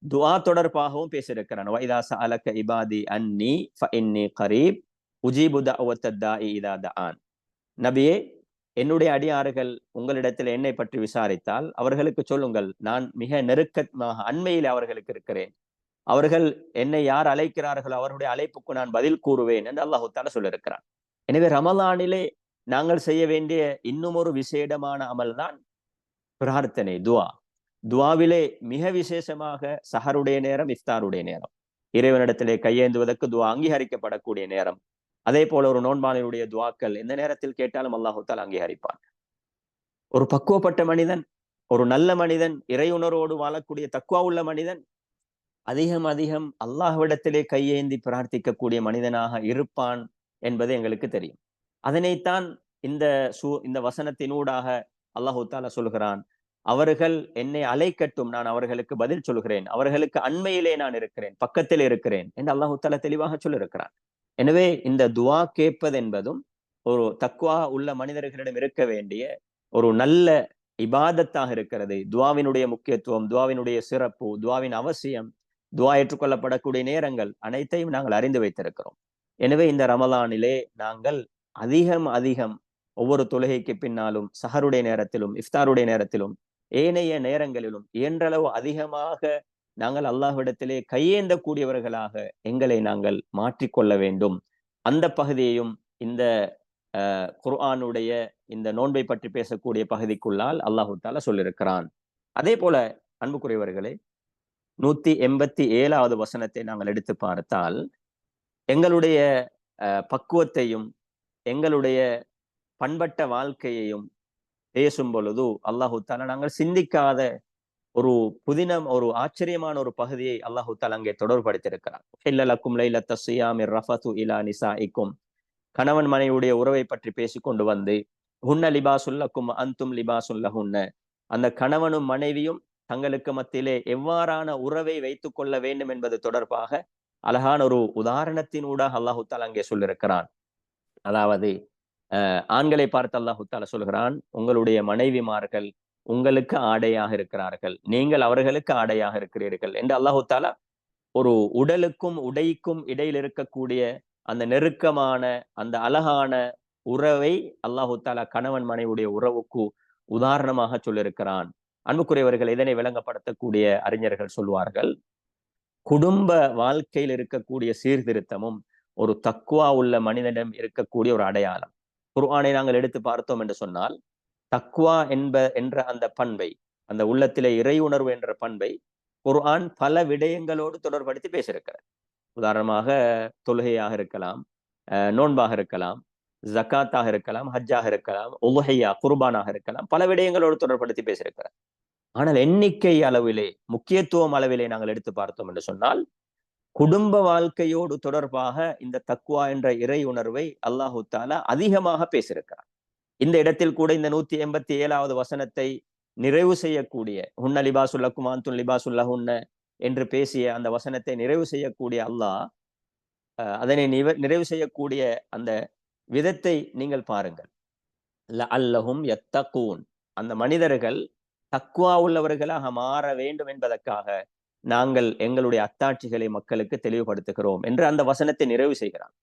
துஆ தொடர்பாகவும் பேசியிருக்கிறான். வைதா சஅலக இபாதி அன்னி ஃபஇன்னி கரீப் உஜீபு தஅவத்தத் தாஇ இதா தஆன். நபியே, என்னுடைய அடியார்கள் உங்களிடத்தில் என்னை பற்றி விசாரித்தால் அவர்களுக்கு சொல்லுங்கள், நான் மிக நெருக்கமாக அண்மையில் அவர்களுக்கு இருக்கிறேன். அவர்கள் என்னை யார் அழைக்கிறார்களோ அவருடைய அழைப்புக்கு நான் பதில் கூறுவேன் என்று அல்லாஹு தஆலா சொல்லியிருக்கிறான். எனவே ரமலானிலே நாங்கள் செய்ய வேண்டிய இன்னும் ஒரு விசேடமான அமல் தான் பிரார்த்தனை, துஆ. துஆவிலே மிக விசேஷமாக சஹருடைய நேரம், இஃப்தாருடைய நேரம், இறைவனிடத்திலே கையேந்துவதற்கு துஆ அங்கீகரிக்கப்படக்கூடிய நேரம். அதே போல ஒரு நோன்பாளியுடைய துஆக்கள் எந்த நேரத்தில் கேட்டாலும் அல்லாஹு தஆலா அங்கீகரிப்பான். ஒரு பக்குவப்பட்ட மனிதன், ஒரு நல்ல மனிதன், இறையுணர்வோடு வாழக்கூடிய தக்வா உள்ள மனிதன் அதிகம் அதிகம் அல்லாஹ்விடத்திலே கையேந்தி பிரார்த்திக்கக்கூடிய மனிதனாக இருப்பான் என்பது எங்களுக்கு தெரியும். அதனைத்தான் இந்த வசனத்தினூடாக அல்லாஹு தஆலா சொல்கிறான், அவர்கள் என்னை அழைக்கட்டும், நான் அவர்களுக்கு பதில் சொல்கிறேன், அவர்களுக்கு அண்மையிலே நான் இருக்கிறேன், பக்கத்தில் இருக்கிறேன் என்று அல்லாஹு தஆலா தெளிவாக சொல்லியிருக்கிறான். எனவே இந்த துஆ கேட்பது என்பதும் ஒரு தக்வா உள்ள மனிதர்களிடம் இருக்க வேண்டிய ஒரு நல்ல இபாதத்தாக இருக்கிறது. துஆவினுடைய முக்கியத்துவம், துஆவினுடைய சிறப்பு, துஆவின் அவசியம், துஆ ஏற்றுக்கொள்ளப்படக்கூடிய நேரங்கள் அனைத்தையும் நாங்கள் அறிந்து வைத்திருக்கிறோம். எனவே இந்த ரமலானிலே நாங்கள் அதிகம் அதிகம் ஒவ்வொரு தொழுகைக்கு பின்னாலும், சஹருடைய நேரத்திலும், இஃப்தாருடைய நேரத்திலும், ஏனைய நேரங்களிலும் இயன்றளவு அதிகமாக நாங்கள் அல்லாஹ்விடத்திலே கையேந்தக்கூடியவர்களாக எங்களை நாங்கள் மாற்றிக்கொள்ள வேண்டும். அந்த பகுதியையும் இந்த குர்ஆனுடைய இந்த நோன்பை பற்றி பேசக்கூடிய பகுதிக்குள்ளால் அல்லாஹு தஆலா சொல்லியிருக்கிறான். அதே போல அன்புக்குரியவர்களே, 187வது வசனத்தை நாங்கள் எடுத்து பார்த்தால் எங்களுடைய பக்குவத்தையும் எங்களுடைய பண்பட்ட வாழ்க்கையையும் பேசும் பொழுது அல்லாஹு தஆலா நாங்கள் சிந்திக்காத ஒரு ஆச்சரியமான ஒரு பகுதியை அல்லாஹு தஆலா அங்கே தொடர்படுத்தியிருக்கிறார். ஹில்லலக்கும் லைலத்த ஸியாமிர் ரஃபது இலா நிசாஇக்கும். கணவன் மனைவியுடைய உறவை பற்றி பேசிக்கொண்டு வந்து ஹுன்ன லிபாசுல் லக்கும் அன்தும் லிபாசுல் லஹுன்ன, அந்த கணவனும் மனைவியும் தங்களுக்கு மத்தியிலே எவ்வாறான உறவை வைத்துக் கொள்ள வேண்டும் என்பது தொடர்பாக அழகான ஒரு உதாரணத்தினூடாக அல்லாஹு தஆலா அங்கே சொல்லியிருக்கிறான். அதாவது ஆண்களை பார்த்து அல்லாஹு தஆலா சொல்கிறான், உங்களுடைய மனைவிமார்கள் உங்களுக்கு ஆடையாக இருக்கிறார்கள், நீங்கள் அவர்களுக்கு ஆடையாக இருக்கிறீர்கள் என்று அல்லாஹு தஆலா ஒரு உடலுக்கும் உடைக்கும் இடையில் இருக்கக்கூடிய அந்த நெருக்கமான அந்த அழகான உறவை அல்லாஹு தஆலா கணவன் மனைவியுடைய உறவுக்கு உதாரணமாக சொல்லியிருக்கிறான். அன்புக்குரியவர்கள், இதனை விளங்கப்படுத்தக்கூடிய அறிஞர்கள் சொல்வார்கள், குடும்ப வாழ்க்கையில் இருக்கக்கூடிய சீர்திருத்தமும் ஒரு தக்வா உள்ள மனிதனிடம் இருக்கக்கூடிய ஒரு அடையாளம். குர்ஆனை நாங்கள் எடுத்து பார்த்தோம் என்று சொன்னால், தக்வா என்ற அந்த பண்பை, அந்த உள்ளத்திலே இறை உணர்வு என்ற பண்பை குர்ஆன் பல விடயங்களோடு தொடர்படுத்தி பேசியிருக்கிறார். உதாரணமாக தொழுகையாக இருக்கலாம், நோன்பாக இருக்கலாம், ஜக்காத்தாக இருக்கலாம், ஹஜ்ஜாக இருக்கலாம், உலுஹியா குர்பானாக இருக்கலாம், பல விடயங்களோடு தொடர்படுத்தி பேசியிருக்கிறார். ஆனால் எண்ணிக்கை அளவிலே, முக்கியத்துவம் அளவிலே நாங்கள் எடுத்து பார்த்தோம் என்று சொன்னால், குடும்ப வாழ்க்கையோடு தொடர்பாக இந்த தக்வா என்ற இறை உணர்வை அல்லாஹு தஆலா அதிகமாக பேசியிருக்கிறார். இந்த இடத்தில் கூட இந்த 187வது வசனத்தை நிறைவு செய்யக்கூடிய ஹுன்ன லிபாசுல் லக்கும் அன்தும் லிபாசுல் லஹுன்ன என்று பேசிய அந்த வசனத்தை நிறைவு செய்யக்கூடிய அல்லாஹ் அதனை நிறைவு செய்யக்கூடிய அந்த விதத்தை நீங்கள் பாருங்கள். லஅல்லஹும் யத்தகூன், அந்த மனிதர்கள் தக்வா உள்ளவர்களாக மாற வேண்டும் என்பதற்காக நாங்கள் எங்களுடைய அத்தாட்சிகளை மக்களுக்கு தெளிவுபடுத்துகிறோம் என்று அந்த வசனத்தை நிறைவு செய்கிறார்.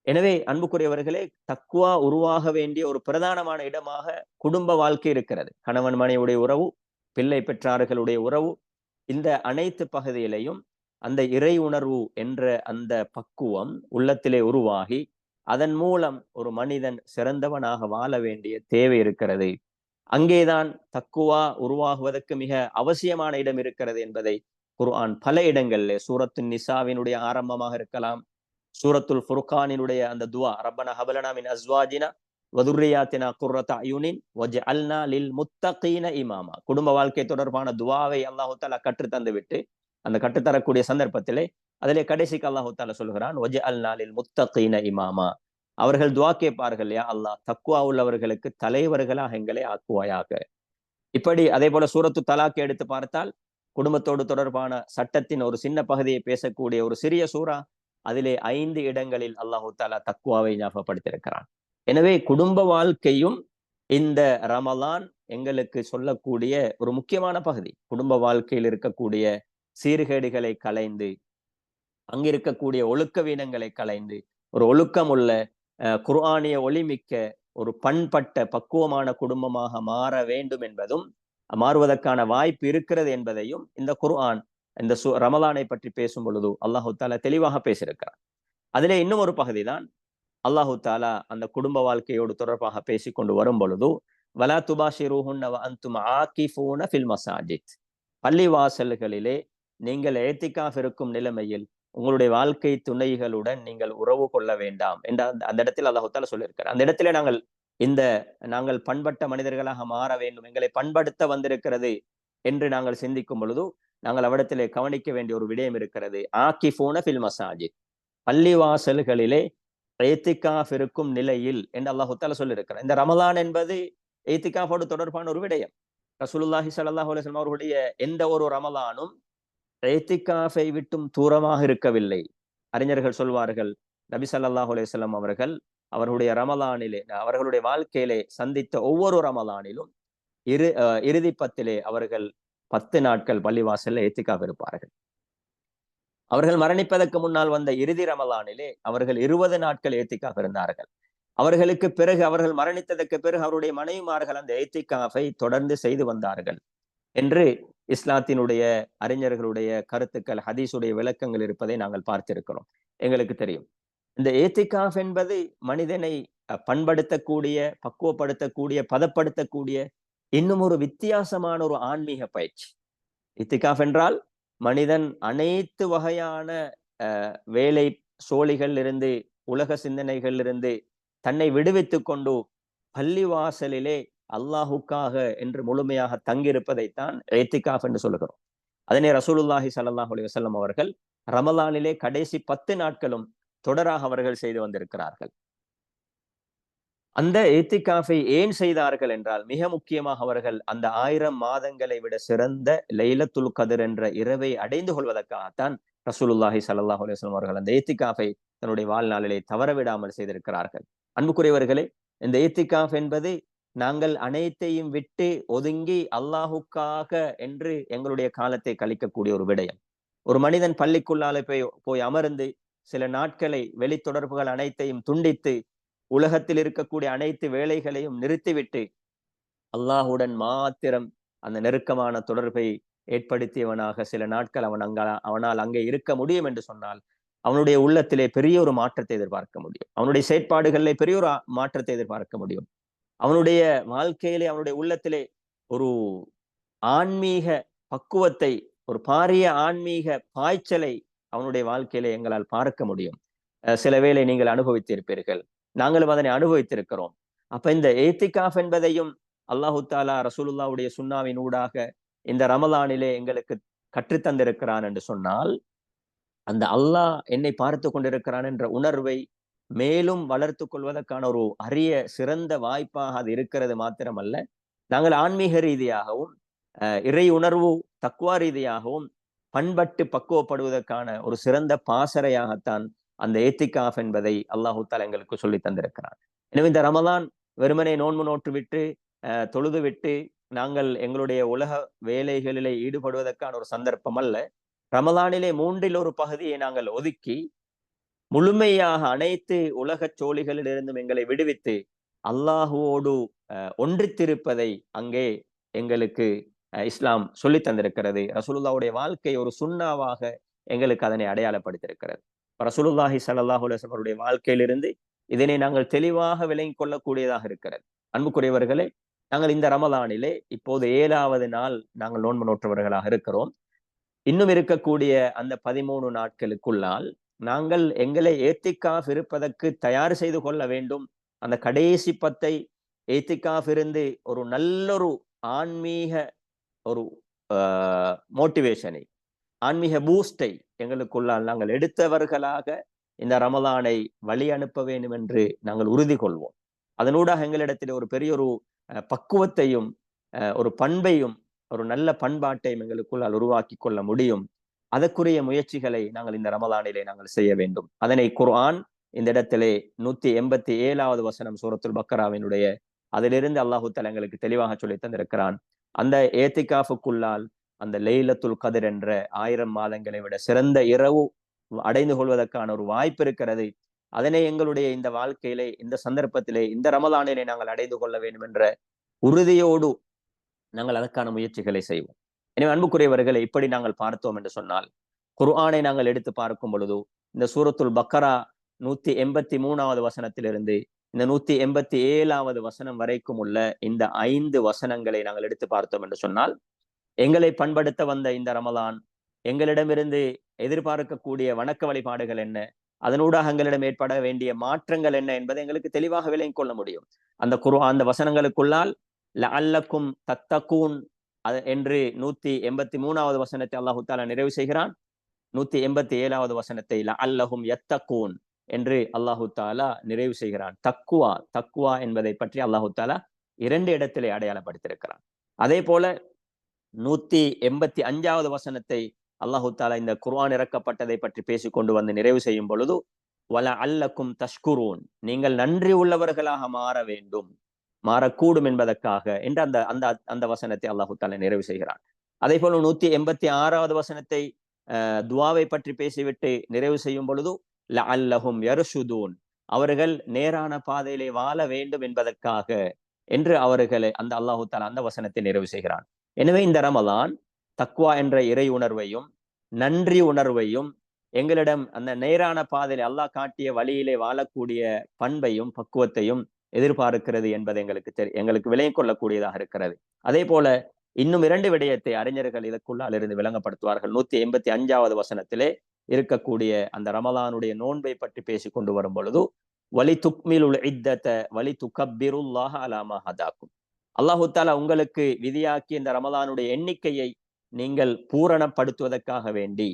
எனவே அன்புக்குரியவர்களே, தக்வா உருவாக வேண்டிய ஒரு பிரதானமான இடமாக குடும்ப வாழ்க்கை இருக்கிறது. கணவன் மனைவியுடைய உறவு, பிள்ளை பெற்றார்களுடைய உறவு, இந்த அனைத்து பகுதியிலையும் அந்த இறை உணர்வு என்ற அந்த பக்குவம் உள்ளத்திலே உருவாகி அதன் மூலம் ஒரு மனிதன் சிறந்தவனாக வாழ வேண்டிய தேவை இருக்கிறது. அங்கேதான் தக்குவா உருவாகுவதற்கு மிக அவசியமான இடம் இருக்கிறது என்பதை குர்ஆன் பல இடங்கள்ல சூரத்து நிசாவினுடைய ஆரம்பமாக இருக்கலாம், சூரத்துல் ஃபுர்கானினுடைய அந்த துவா ரப்பனா ஹபலனா மின் அஸ்வாஜினா வதுர்ரியாத்தினா குர்ரத அயுனின் வஜ்அல்னா லில் முத்தகீன இமாமா, குடும்ப வாழ்க்கை தொடர்பான துவாவை அல்லாஹ் தஆலா கற்று தந்து விட்டு அந்த கற்றுத்தரக்கூடிய சந்தர்ப்பத்திலே அதிலே கடைசிக்கு அல்லாஹ் தஆலா சொல்கிறான் வஜ்அல்னா லில் முத்தகீன இமாமா, அவர்கள் துவா கேட்பார்கள், யா அல்லாஹ் தக்வா உள்ளவர்களுக்கு தலைவர்களாக எங்களை ஆக்குவாயாக. இப்படி அதே போல சூரத்து தலாக் எடுத்து பார்த்தால் குடும்பத்தோடு தொடர்பான சட்டத்தின் ஒரு சின்ன பகுதியை பேசக்கூடிய ஒரு சிறிய சூரா, அதிலே 5 இடங்களில் அல்லாஹு தாலா தக்வாவை ஞாபகப்படுத்தியிருக்கிறான். எனவே குடும்ப வாழ்க்கையும் இந்த ரமலான் எங்களுக்கு சொல்லக்கூடிய ஒரு முக்கியமான பகுதி. குடும்ப வாழ்க்கையில் இருக்கக்கூடிய சீர்கேடுகளை களைந்து, அங்க இருக்கக்கூடிய ஒழுக்க வீனங்களை களைந்து, ஒரு ஒழுக்கம் உள்ள குர்ஆனிய ஒளிமிக்க ஒரு பண்பட்ட பக்குவமான குடும்பமாக மாற வேண்டும் என்பதும், மாறுவதற்கான வாய்ப்பு இருக்கிறது என்பதையும் இந்த குர்ஆன் இந்த ரமலானை பற்றி பேசும் பொழுது அல்லாஹு தாலா தெளிவாக பேசியிருக்கிறார். அதிலே இன்னும் ஒரு பகுதி தான் அல்லாஹு தாலா அந்த குடும்ப வாழ்க்கையோடு தொடர்பாக பேசிக்கொண்டு வரும் பொழுது வலா துபாஷிருஹுன்ன வ அன்தும் ஆகிஃபூன ஃபில் மசாஜித், பள்ளி வாசல்களிலே நீங்கள் ஏத்திகாஃப் இருக்கும் நிலைமையில் உங்களுடைய வாழ்க்கை துணைகளுடன் நீங்கள் உறவு கொள்ள வேண்டாம் என்ற அந்த இடத்தில் அல்லாஹு தாலா சொல்லியிருக்கிறார். அந்த இடத்துல நாங்கள் பண்பட்ட மனிதர்களாக மாற வேண்டும், எங்களை பண்படுத்த வந்திருக்கிறது என்று நாங்கள் சிந்திக்கும் பொழுது நாங்கள் அவ்விடத்திலே கவனிக்க வேண்டிய ஒரு விடயம் இருக்கிறது. ஆகிஃபூன ஃபில் மசாஜித், பள்ளி வாசல்களிலே ஏத்திகாஃப் இருக்கும் நிலையில் என்று அல்லாஹு தஆலா சொல்லியிருக்கிறார். இந்த ரமலான் என்பது ஏத்திகாஃபோடு தொடர்பான ஒரு விடயம். ரசூலுல்லாஹி ஸல்லல்லாஹு அலைஹி வஸல்லம் அவர்களுடைய எந்த ஒரு ரமலானும் ஏத்திகாஃபை விட்டும் தூரமாக இருக்கவில்லை. அறிஞர்கள் சொல்வார்கள், நபி ஸல்லல்லாஹு அலைஹி வஸல்லம் அவர்கள் அவர்களுடைய ரமலானிலே, அவர்களுடைய வாழ்க்கையிலே சந்தித்த ஒவ்வொரு ரமலானிலும் இறுதி பத்திலே அவர்கள் 10 நாட்கள் பள்ளிவாசல்ல ஏத்திகாஃப் இருப்பார்கள். அவர்கள் மரணிப்பதற்கு முன்னால் வந்த இறுதி ரமலானிலே அவர்கள் 20 நாட்கள் ஏத்திகாஃப் இருந்தார்கள். அவர்களுக்கு பிறகு, அவர்கள் மரணித்ததற்கு பிறகு அவருடைய மனைவிமார்கள் அந்த ஏத்திகாஃபை தொடர்ந்து செய்து வந்தார்கள் என்று இஸ்லாத்தினுடைய அறிஞர்களுடைய கருத்துக்கள், ஹதீஸுடைய விளக்கங்கள் இருப்பதை நாங்கள் பார்த்திருக்கிறோம். எங்களுக்கு தெரியும் இந்த ஏத்திகாஃப் என்பது மனிதனை பண்படுத்தக்கூடிய, பக்குவப்படுத்தக்கூடிய, பதப்படுத்தக்கூடிய இன்னும் ஒரு வித்தியாசமான ஒரு ஆன்மீக பயிற்சி. இத்திகாஃப் என்றால் மனிதன் அனைத்து வகையான வேலை சோழிகள் இருந்து, உலக சிந்தனைகள் இருந்து தன்னை விடுவித்துக் கொண்டு பள்ளிவாசலிலே அல்லாஹுக்காக என்று முழுமையாக தங்கியிருப்பதைத்தான் இத்திகாஃப் என்று சொல்லுகிறோம். அதனை ரசூலுல்லாஹி ஸல்லல்லாஹு அலைஹி வஸல்லம் அவர்கள் ரமலானிலே கடைசி 10 நாட்களும் தொடராக அவர்கள் செய்து வந்திருக்கிறார்கள். அந்த இத்திகாஃபை ஏன் செய்தார்கள் என்றால், மிக முக்கியமாக அவர்கள் அந்த 1000 மாதங்களை விட சிறந்த லைலத்துல் கத்ர் என்ற இரவை அடைந்து கொள்வதற்காகத்தான் ரசூலுல்லாஹி ஸல்லல்லாஹு அலைஹி வஸல்லம் அவர்கள் அந்த இத்திகாஃபை தன்னுடைய வாழ்நாளிலே தவறவிடாமல் செய்திருக்கிறார்கள். அன்புக்குரியவர்களே, இந்த இத்திகாஃப் என்பது நாங்கள் அனைத்தையும் விட்டு ஒதுங்கி அல்லாஹுக்காக என்று எங்களுடைய காலத்தை கழிக்கக்கூடிய ஒரு விடயம். ஒரு மனிதன் பள்ளிக்குள்ளாலே போய் அமர்ந்து சில நாட்களை வெளி தொடர்புகள் அனைத்தையும் துண்டித்து, உலகத்தில் இருக்கக்கூடிய அனைத்து வேலைகளையும் நிறுத்திவிட்டு அல்லாஹுடன் மாத்திரம் அந்த நெருக்கமான தொடர்பை ஏற்படுத்தியவனாக சில நாட்கள் அவனால் அங்கே இருக்க முடியும் என்று சொன்னால், அவனுடைய உள்ளத்திலே பெரிய ஒரு மாற்றத்தை எதிர்பார்க்க முடியும். அவனுடைய செயற்பாடுகளிலே பெரிய ஒரு மாற்றத்தை எதிர்பார்க்க முடியும். அவனுடைய வாழ்க்கையிலே, அவனுடைய உள்ளத்திலே ஒரு ஆன்மீக பக்குவத்தை, ஒரு பாரிய ஆன்மீக பாய்ச்சலை அவனுடைய வாழ்க்கையிலே எங்களால் பார்க்க முடியும். சில வேளை நீங்கள் அனுபவித்திருப்பீர்கள், நாங்களும் அதனை அனுபவித்திருக்கிறோம். அப்ப இந்த ஏத்திகாஃப் என்பதையும் அல்லாஹு தாலா ரசூலுல்லாஹ்வுடைய சுன்னாவின் ஊடாக இந்த ரமலானிலே எங்களுக்கு கற்றுத்தந்திருக்கிறான் என்று சொன்னால், அந்த அல்லாஹ் என்னை பார்த்து கொண்டிருக்கிறான் என்ற உணர்வை மேலும் வளர்த்து கொள்வதற்கான ஒரு அரிய சிறந்த வாய்ப்பாக அது இருக்கிறது மாத்திரமல்ல, நாங்கள் ஆன்மீக ரீதியாகவும் இறை உணர்வு தக்வா ரீதியாகவும் பண்பட்டு பக்குவப்படுவதற்கான ஒரு சிறந்த பாசறையாகத்தான் அந்த ஏத்திகாஃப் என்பதை அல்லாஹு தஆலா எங்களுக்கு சொல்லி தந்திருக்கிறார். எனவே இந்த ரமலான் வெறுமனே நோன்பு நோற்று விட்டு தொழுது விட்டு நாங்கள் எங்களுடைய உலக வேலைகளிலே ஈடுபடுவதற்கான ஒரு சந்தர்ப்பம் அல்ல. ரமலானிலே 3 ஒரு பகுதியை நாங்கள் ஒதுக்கி முழுமையாக அனைத்து உலக சோழிகளிலிருந்தும் எங்களை விடுவித்து அல்லாஹுவோடு ஒன்றித்திருப்பதை அங்கே எங்களுக்கு இஸ்லாம் சொல்லி தந்திருக்கிறது. ரசூலுல்லாஹ்வுடைய வாழ்க்கை ஒரு சுன்னாவாக எங்களுக்கு அதனை அடையாளப்படுத்தியிருக்கிறது. ரசூலுல்லாஹி ஸல்லல்லாஹு அலைஹி வஸல்லம் அவருடைய வாழ்க்கையிலிருந்து இதனை நாங்கள் தெளிவாக விளங்கிக் கொள்ளக்கூடியதாக இருக்கிறது. அன்புக்குரியவர்களே, நாங்கள் இந்த ரமலானிலே இப்போது 7வது நாள் நாங்கள் நோன்பு நோற்றவர்களாக இருக்கிறோம். இன்னும் இருக்கக்கூடிய அந்த 13 நாட்களுக்குள்ளால் நாங்கள் எங்களை ஏத்திக்காஃப் இருப்பதற்கு தயார் செய்து கொள்ள வேண்டும். அந்த கடைசி 10 ஏத்திக்காஃப் இருந்து ஒரு நல்லொரு ஆன்மீக ஒரு மோட்டிவேஷனை, ஆன்மீக பூஸ்டை எங்களுக்குள்ளால் நாங்கள் எடுத்தவர்களாக இந்த ரமலானை வழி அனுப்ப வேண்டும் என்று நாங்கள் உறுதி கொள்வோம். அதனூடாக எங்களிடத்தில் ஒரு பெரிய ஒரு பக்குவத்தையும் ஒரு பண்பையும் ஒரு நல்ல பண்பாட்டையும் எங்களுக்குள்ளால் உருவாக்கி கொள்ள முடியும். அதற்குரிய முயற்சிகளை நாங்கள் இந்த ரமலானிலே நாங்கள் செய்ய வேண்டும். அதனை குர்ஆன் இந்த இடத்திலே 187வது வசனம் சூரத்துல் பக்கராவினுடைய அதிலிருந்து அல்லாஹு தஆலா எங்களுக்கு தெளிவாக சொல்லி தந்திருக்கிறான். அந்த ஏத்திகாஃபுக்குள்ளால் அந்த லைலத்துல் கத்ர் என்ற 1000 மாதங்களை விட சிறந்த இரவு அடைந்து கொள்வதற்கான ஒரு வாய்ப்பு இருக்கிறது. அதனை எங்களுடைய இந்த வாழ்க்கையிலே, இந்த சந்தர்ப்பத்திலே, இந்த ரமலானிலே நாங்கள் அடைந்து கொள்ள வேண்டும் என்ற உறுதியோடு நாங்கள் அதற்கான முயற்சிகளை செய்வோம். எனவே அன்புக்குரியவர்களை இப்படி நாங்கள் பார்த்தோம் என்று சொன்னால், குர்ஆனை நாங்கள் எடுத்து பார்க்கும் பொழுது இந்த சூரத்துல் பக்கரா 183வது வசனத்திலிருந்து இந்த 187வது வசனம் வரைக்கும் உள்ள இந்த 5 வசனங்களை நாங்கள் எடுத்து பார்த்தோம் என்று சொன்னால், எங்களை பண்படுத்த வந்த இந்த ரமலான் எங்களிடமிருந்து எதிர்பார்க்கக்கூடிய வணக்க வழிபாடுகள் என்ன, அதனூடாக எங்களிடம் ஏற்பட வேண்டிய மாற்றங்கள் என்ன என்பதை எங்களுக்கு தெளிவாக விளங்கிக் கொள்ள முடியும். அந்த அந்த வசனங்களுக்குள்ளால் லஅல்லக்கும் தத்தகூன் என்று 183வது வசனத்தை அல்லாஹு தஆலா நிறைவு செய்கிறான். 187வது வசனத்தை லஅல்லஹும் யத்தகூன் என்று அல்லாஹு தஆலா நிறைவு செய்கிறான். தக்வா என்பதை பற்றி அல்லாஹு தஆலா 2 இடத்திலே அடையாளப்படுத்தியிருக்கிறான். அதே போல 185வது வசனத்தை அல்லாஹு தஆலா இந்த குர்ஆன் இறக்கப்பட்டதை பற்றி பேசிக்கொண்டு வந்து நிறைவு செய்யும் பொழுது வலஅல்லக்கும் தஷ்குரூன், நீங்கள் நன்றி உள்ளவர்களாக மாற வேண்டும், மாறக்கூடும் என்பதற்காக என்று அந்த வசனத்தை அல்லாஹு தஆலா நிறைவு செய்கிறான். அதே போல 186வது வசனத்தை துஆவை பற்றி பேசிவிட்டு நிறைவு செய்யும் பொழுது லஅல்லஹும் யர்ஷுதூன், அவர்கள் நேரான பாதையிலே வாழ வேண்டும் என்பதற்காக என்று அவர்களை அந்த அல்லாஹு தஆலா அந்த வசனத்தை நிறைவு செய்கிறான். எனவே இந்த ரமலான் தக்வா என்ற இறை உணர்வையும் நன்றி உணர்வையும் எங்களிடம் அந்த நேரான பாதையிலே அல்லாஹ் காட்டிய வழியிலே வாழக்கூடிய பண்பையும் பக்குவத்தையும் எதிர்பார்க்கிறது என்பது எங்களுக்கு விளங்கிக் கொள்ளக்கூடியதாக இருக்கிறது. அதே போல இன்னும் 2 விடயத்தை அறிஞர்கள் இதற்குள்ளால் இருந்து விளங்கப்படுத்துவார்கள். 185வது வசனத்திலே இருக்கக்கூடிய அந்த ரமலானுடைய நோன்பை பற்றி பேசிக் கொண்டு வரும் பொழுது வலி துக்மிலுல் இத்தத வலி துகப்பிருல்லாஹ அலா மா ஹதாக்கும், அல்லாஹு தஆலா உங்களுக்கு விதியாக்கி இந்த ரமலானுடைய எண்ணிக்கையை நீங்கள் பூரணப்படுத்துவதற்காக வேண்டி,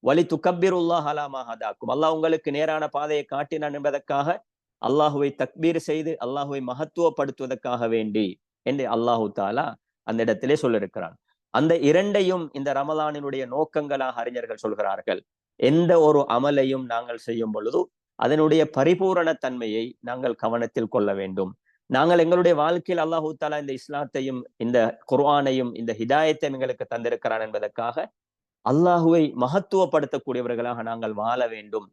வலி துகப்பிருல்லாஹ அலா மா ஹதாக்கும், அல்லாஹ் உங்களுக்கு நேரான பாதையை காட்டினான் என்பதற்காக அல்லாஹுவை தக்பீர் செய்து அல்லாஹுவை மகத்துவப்படுத்துவதற்காக வேண்டி என்று அல்லாஹு தஆலா அந்த இடத்திலே சொல்லியிருக்கிறான். அந்த 2ஐயும் இந்த ரமலானினுடைய நோக்கங்களாக அறிஞர்கள் சொல்கிறார்கள். எந்த ஒரு அமலையும் நாங்கள் செய்யும் பொழுது அதனுடைய பரிபூரண தன்மையை நாங்கள் கவனத்தில் கொள்ள வேண்டும். நாங்கள் எங்களுடைய வாழ்க்கையில் அல்லாஹு தஆலா இந்த இஸ்லாத்தையும் இந்த குர்ஆனையும் இந்த ஹிதாயத்தையும் எங்களுக்கு தந்திருக்கிறான் என்பதற்காக அல்லாஹுவை மகத்துவப்படுத்தக்கூடியவர்களாக நாங்கள் வாழ வேண்டும்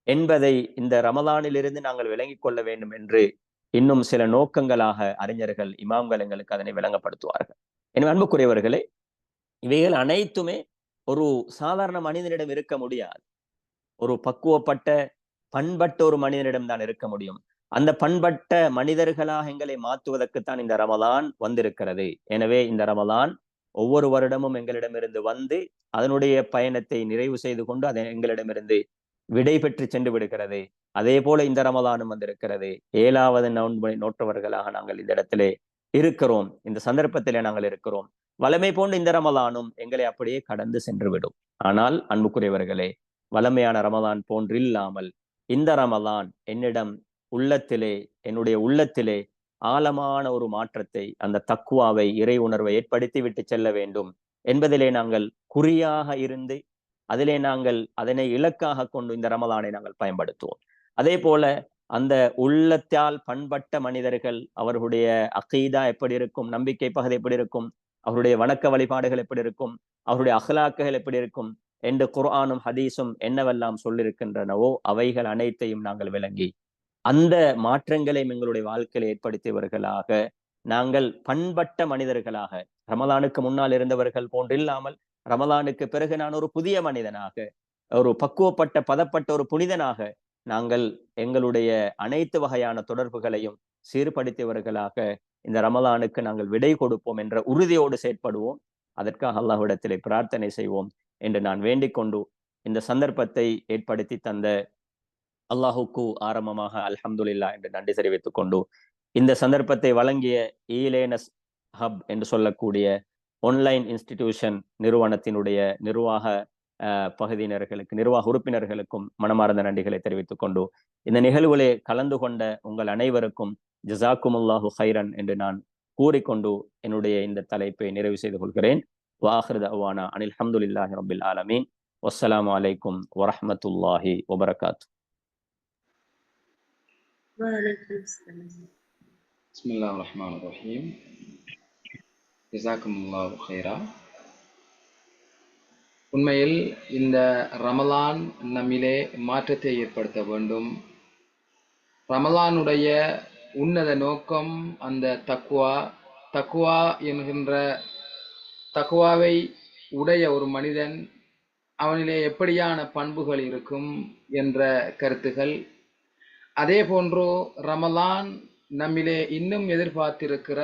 என்பதை இந்த ரமலானிலிருந்து நாங்கள் விளங்கிக் கொள்ள வேண்டும் என்று இன்னும் சில நோக்கங்களாக அறிஞர்கள் இமாம்கள் எங்களுக்கு அதனை விளங்கப்படுத்துவார்கள். எனவே அன்புக்குரியவர்களே, இவைகள் அனைத்துமே ஒரு சாதாரண மனிதனிடம் இருக்க முடியாது. ஒரு பக்குவப்பட்ட பண்பட்ட ஒரு மனிதனிடம் தான் இருக்க முடியும். அந்த பண்பட்ட மனிதர்களாக எங்களை மாற்றுவதற்குத்தான் இந்த ரமலான் வந்திருக்கிறது. எனவே இந்த ரமலான் ஒவ்வொரு வருடமும் எங்களிடமிருந்து வந்து அதனுடைய பயணத்தை நிறைவு செய்து கொண்டு அதை எங்களிடமிருந்து விடை பெற்று சென்று விடுகிறது. அதே போல இந்த ரமலானும் வந்திருக்கிறது. 7வது நோன்பை நோற்றவர்களாக நாங்கள் இந்த இடத்திலே இருக்கிறோம், இந்த சந்தர்ப்பத்திலே நாங்கள் இருக்கிறோம். வளமை போன்று இந்த ரமலானும் எங்களை அப்படியே கடந்து சென்று விடும். ஆனால் அன்புக்குரியவர்களே, வளமையான ரமலான் போன்றில்லாமல் இந்த ரமலான் என்னிடம் உள்ளத்திலே, என்னுடைய உள்ளத்திலே ஆழமான ஒரு மாற்றத்தை, அந்த தக்குவாவை, இறை உணர்வை ஏற்படுத்தி விட்டு செல்ல வேண்டும் என்பதிலே நாங்கள் குறியாக இருந்து அதிலே நாங்கள் அதனை இலக்காக கொண்டு இந்த ரமலானை நாங்கள் பயன்படுத்துவோம். அதே போல அந்த உள்ளத்தால் பண்பட்ட மனிதர்கள், அவர்களுடைய அகீதா எப்படி இருக்கும், நம்பிக்கை பகுதி எப்படி இருக்கும், அவருடைய வணக்க வழிபாடுகள் எப்படி இருக்கும், அவருடைய அஹ்லாக்குகள் எப்படி இருக்கும் என்று குர்ஆனும் ஹதீஸும் என்னவெல்லாம் சொல்லியிருக்கின்றனவோ அவைகள் அனைத்தையும் நாங்கள் விளங்கி அந்த மாற்றங்களை எங்களுடைய வாழ்க்கையில் ஏற்படுத்தியவர்களாக நாங்கள் பண்பட்ட மனிதர்களாக, ரமலானுக்கு முன்னால் இருந்தவர்கள் போன்றில்லாமல் ரமலானுக்கு பிறகு நான் ஒரு புதிய மனிதனாக, ஒரு பக்குவப்பட்ட பதப்பட்ட ஒரு புனிதனாக நாங்கள் எங்களுடைய அனைத்து வகையான தொடர்புகளையும் சீர்படுத்தியவர்களாக இந்த ரமலானுக்கு நாங்கள் விடை கொடுப்போம் என்ற உறுதியோடு செயற்படுவோம். அதற்காக அல்லாஹ்விடத்திலே பிரார்த்தனை செய்வோம். என்று நான் வேண்டிக் கொண்டு இந்த சந்தர்ப்பத்தை ஏற்படுத்தி தந்த அல்லாஹுக்கு ஆரம்பமாக அல்ஹம்துலில்லாஹ் என்று நன்றி தெரிவித்துக் கொண்டு இந்த சந்தர்ப்பத்தை வழங்கிய ஈலேனஸ் ஹப் என்று சொல்லக்கூடிய ஆன்லைன் இன்ஸ்டிடியூஷன் நிறுவனத்தினுடைய நிர்வாக பகுதியினர்களுக்கு, நிர்வாக உறுப்பினர்களுக்கும் மனமார்ந்த நன்றிகளை தெரிவித்துக் கொண்டு இந்த நிகழ்வுகளே கலந்து கொண்ட உங்கள் அனைவருக்கும் ஜஸாக்குமுல்லாஹு ஹைரன் என்று நான் கூறிக்கொண்டு என்னுடைய இந்த தலைப்பை நிறைவு செய்து கொள்கிறேன். வாஹிர் தஅவானா அனில் ஹம்துலில்லாஹி ரப்பில் ஆலமீன். வஸ்ஸலாமு அலைக்கும் வரஹ்மத்துல்லாஹி வபரகாத்து. பிஸ்மில்லாஹிர் ரஹ்மானிர் ரஹீம். ஜஸாக்குமுல்லாஹு ஹைரா. உண்மையில் இந்த ரமலான் நம்மிலே மாற்றத்தை ஏற்படுத்த வேண்டும். ரமலானுடைய உன்னத நோக்கம் அந்த தக்குவா என்கின்ற தக்குவாவை உடைய ஒரு மனிதன் அவனிலே எப்படியான பண்புகள் இருக்கும் என்ற கருத்துகள். அதே போன்று ரமலான் நம்மிலே இன்னும் எதிர்பார்த்திருக்கிற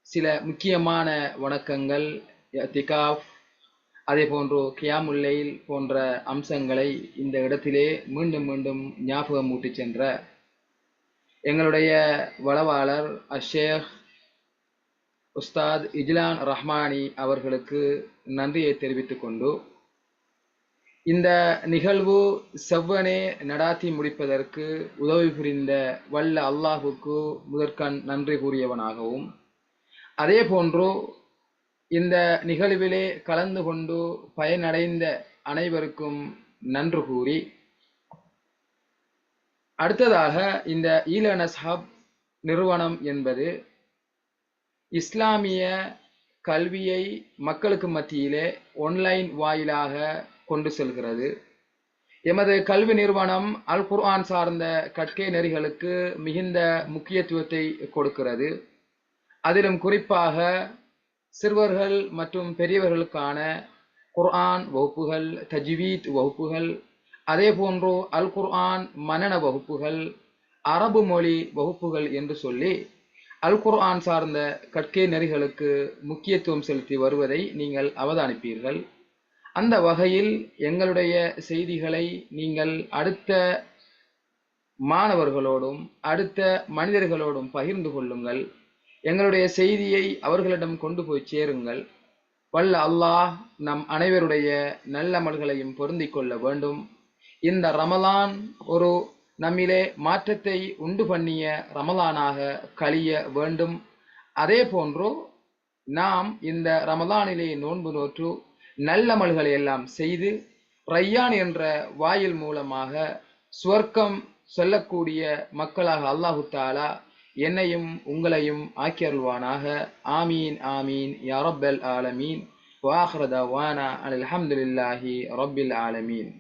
சில முக்கியமான வணக்கங்கள், இஅ்திகாஃப், அதே போன்று கியாமுல் லைல் போன்ற அம்சங்களை இந்த இடத்திலே மீண்டும் மீண்டும் ஞாபகம் ஊட்டி சென்ற எங்களுடைய வளவாளர் அஷேக் உஸ்தாத் இஜ்லான் ரஹ்மானி அவர்களுக்கு நன்றியை தெரிவித்துக் கொண்டு இந்த நிகழ்வு செவ்வனே நடாத்தி முடிப்பதற்கு உதவி புரிந்த வல்ல அல்லாஹுக்கு முதற்கண் நன்றி கூறியவனாகவும், அதே போன்று இந்த நிகழ்விலே கலந்து கொண்டு பயனடைந்த அனைவருக்கும் நன்றி கூறி, அடுத்ததாக இந்த ஈலேனஸ் ஹப் நிறுவனம் என்பது இஸ்லாமிய கல்வியை மக்களுக்கு மத்தியிலே ஆன்லைன் வாயிலாக கொண்டு செல்கிறது. எமது கல்வி நிறுவனம் அல் குர்ஆன் சார்ந்த கற்கை நெறிகளுக்கு மிகுந்த முக்கியத்துவத்தை கொடுக்கிறது. அதிலும் குறிப்பாக சிறுவர்கள் மற்றும் பெரியவர்களுக்கான குர்ஆன் வகுப்புகள், தஜ்வீத் வகுப்புகள், அதே போன்று அல் குர்ஆன் மனன வகுப்புகள், அரபு மொழி வகுப்புகள் என்று சொல்லி அல் குர்ஆன் சார்ந்த கற்கை நெறிகளுக்கு முக்கியத்துவம் செலுத்தி வருவதை நீங்கள் அவதானிப்பீர்கள். அந்த வகையில் எங்களுடைய செய்திகளை நீங்கள் அடுத்த மாணவர்களோடும் அடுத்த மனிதர்களோடும் பகிர்ந்து கொள்ளுங்கள். எங்களுடைய செய்தியை அவர்களிடம் கொண்டு போய் சேருங்கள். வல்ல அல்லாஹ் நம் அனைவருடைய நல்லமல்களையும் பொருந்திக் கொள்ள வேண்டும். இந்த ரமலான் ஒரு நம்மிலே மாற்றத்தை உண்டு பண்ணிய ரமலானாக கழிய வேண்டும். அதே போன்று நாம் இந்த ரமலானிலே நோன்பு நோற்று நல்லமல்களை எல்லாம் செய்து ரையான் என்ற வாயில் மூலமாக சுவர்க்கம் செல்லக்கூடிய மக்களாக அல்லாஹு தஆலா என்னையும் உங்களையும் ஆக்கியருள்வானாக. ஆமீன் ஆமீன் யா ரப்பல் ஆலமீன். வ ஆகிரு தஅவானா அல்ஹம்துலில்லாஹி ரப்பில் ஆலமீன்.